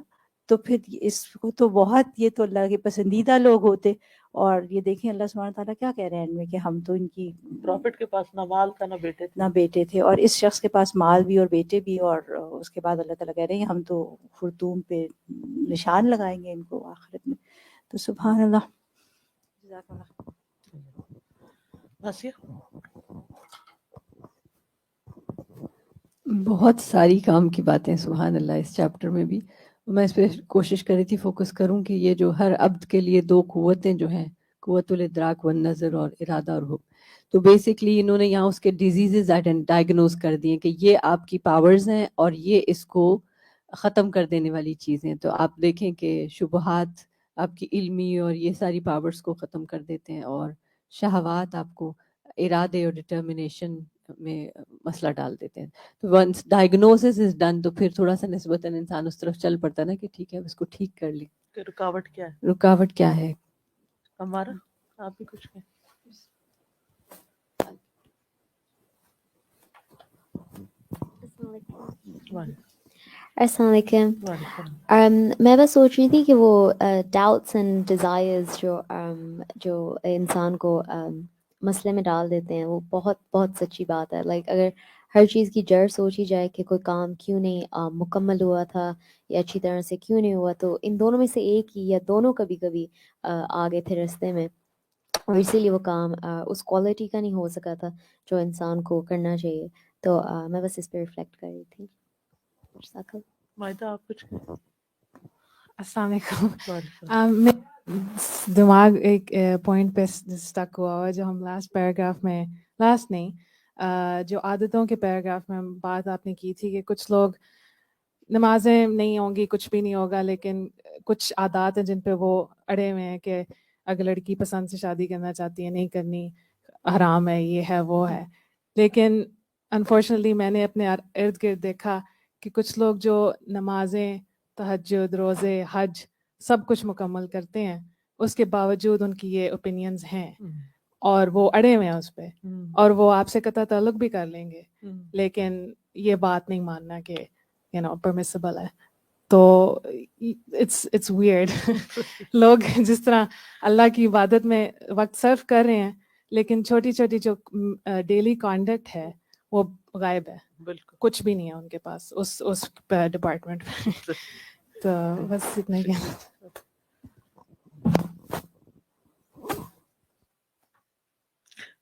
تو پھر اس کو تو بہت، یہ تو اللہ کے پسندیدہ لوگ ہوتے. اور یہ دیکھیں اللہ سبحانہ تعالیٰ کیا کہہ رہے ہیں ان میں کہ ہم تو ان کی پروفٹ کے پاس نہ مال تھا نہ بیٹے تھے، اور اس شخص کے پاس مال بھی اور بیٹے بھی. اور اس کے بعد اللہ تعالیٰ کہہ رہے ہیں ہم تو خرطوم پہ نشان لگائیں گے ان کو آخرت میں. تو سبحان اللہ. جزاک اللہ. آسیہ بہت ساری کام کی باتیں سبحان اللہ اس چیپٹر میں بھی. میں اس پہ کوشش کر رہی تھی فوکس کروں کہ یہ جو ہر عبد کے لیے 2 قوتیں جو ہیں، قوت الادراک والنظر اور ارادہ اور حکم، تو بیسکلی انہوں نے یہاں اس کے ڈیزیزز ڈائگنوز کر دیے کہ یہ آپ کی پاورز ہیں اور یہ اس کو ختم کر دینے والی چیزیں. تو آپ دیکھیں کہ شبہات آپ کی علمی اور یہ ساری پاورز کو ختم کر دیتے ہیں، اور شہوات آپ کو ارادے اور ڈٹرمنیشن میں مسئلہ ڈال دیتے ہیں. تو ونس ڈائگنوسس از ڈن تو پھر تھوڑا سا نسبتاً انسان اس طرف چل پڑتا نا کہ ٹھیک ہے اب اس کو ٹھیک کر لی. کہ رکاوٹ کیا ہے، رکاوٹ کیا ہے. ہمارا آپ بھی کچھ کہیں. السلام علیکم. میں بس سوچ رہی تھی کہ وہ ڈاؤٹس اینڈ ڈیزائرز جو انسان کو مسئلے میں ڈال دیتے ہیں، وہ بہت بہت سچی بات ہے. لائک اگر ہر چیز کی جڑ سوچی جائے کہ کوئی کام کیوں نہیں مکمل ہوا تھا یا اچھی طرح سے کیوں نہیں ہوا، تو ان دونوں میں سے ایک ہی یا دونوں کبھی کبھی آگے تھے راستے میں، اور اسی لیے وہ کام اس کوالٹی کا نہیں ہو سکا تھا جو انسان کو کرنا چاہیے. تو میں بس اس پہ ریفلیکٹ کر رہی تھی. جزاک اللہ. مائدہ آپ کچھ کہیں؟ السلام علیکم. وعلیکم میں دماغ ایک پوائنٹ پہ اسٹک ہوا ہوا جو ہم لاسٹ پیراگراف میں، لاسٹ نہیں جو عادتوں کے پیراگراف میں بات آپ نے کی تھی کہ کچھ لوگ نمازیں نہیں ہوں گی، کچھ بھی نہیں ہوگا، لیکن کچھ عادات ہیں جن پہ وہ اڑے ہوئے ہیں کہ اگر لڑکی پسند سے شادی کرنا چاہتی ہے نہیں کرنی، حرام ہے، یہ ہے وہ ہے. لیکن انفارچونیٹلی میں نے اپنے ارد گرد دیکھا کہ کچھ لوگ جو نمازیں، تہجد، روزے، حج سب کچھ مکمل کرتے ہیں، اس کے باوجود ان کی یہ اوپینینز ہیں اور وہ اڑے ہوئے ہیں اس پہ، اور وہ آپ سے قطع تعلق بھی کر لیں گے لیکن یہ بات نہیں ماننا کہ پرمیسیبل ہے. تو اٹس ویئرڈ. لوگ جس طرح اللہ کی عبادت میں وقت صرف کر رہے ہیں لیکن چھوٹی چھوٹی جو ڈیلی کانڈکٹ ہے وہ غائب ہے، بالکل. کچھ بھی نہیں ہے ان کے پاس اس ڈپارٹمنٹ میں. تو بس اتنا ہی.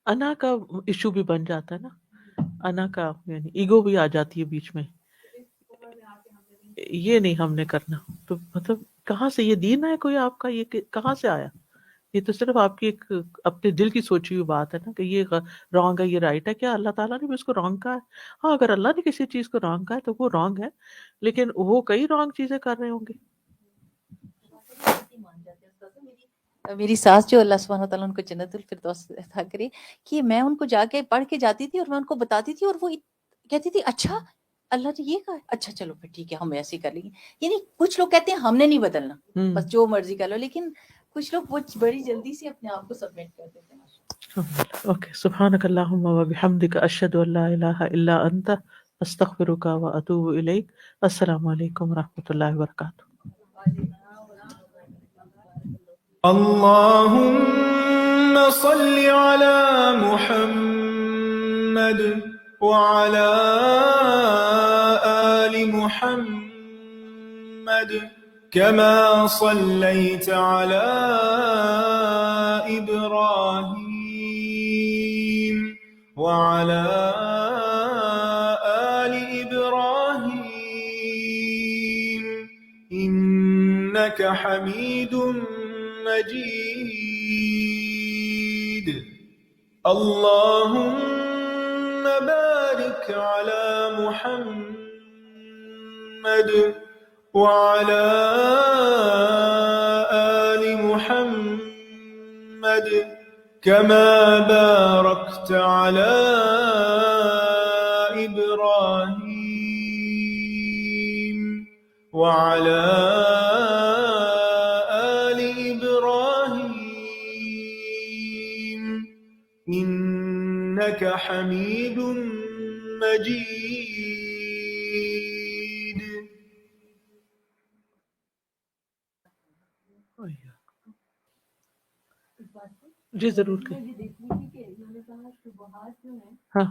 انا کا ایشو بھی بن جاتا ہے نا، انا کا یعنی ایگو بھی آ جاتی ہے بیچ میں، یہ نہیں ہم نے کرنا. تو مطلب کہاں سے یہ دین ہے کوئی آپ کا، یہ کہاں سے آیا؟ یہ تو صرف آپ کی ایک اپنے دل کی سوچی ہوئی بات ہے نا کہ یہ رانگ ہے، یہ رائٹ ہے. کیا اللہ تعالیٰ نے بھی اس کو رانگ کہا ہے؟ ہاں، اگر اللہ نے کسی چیز کو رانگ کہا ہے تو وہ رانگ ہے، لیکن وہ کئی رانگ چیزیں کر رہے ہوں گے. میری ساس جو اللہ سبحانہ وتعالیٰ ان کو جنت الفردوس عطا کرے، کہ میں ان کو جا کے پڑھ کے جاتی تھی اور میں ان کو بتاتی تھی اور وہ کہتی تھی اچھا اللہ نے یہ کہا، اچھا چلو پھر ٹھیک ہے ہم ایسے ہی کر لیں گے. یعنی کچھ لوگ کہتے ہیں ہم نے نہیں بدلنا، بس جو مرضی کر لو، لیکن کچھ لوگ وہ بڑی جلدی سے اپنے آپ کو سبمٹ کر دیتے ہیں. اوکے، سبحانک اللہم و بحمدک، اشہد ان لا الہ الا انت، استغفرک و اتوب الیک. السلام علیکم و رحمۃ اللہ وبرکاتہ. اللهم صل على محمد وعلى آل محمد كما صليت على إبراهيم وعلى آل إبراهيم إنك حميد مجيد. اللهم بارك على محمد وعلى آل محمد كما باركت على إبراهيم وعلى إنك حميد مجيد. جی ضرور کہ ہاں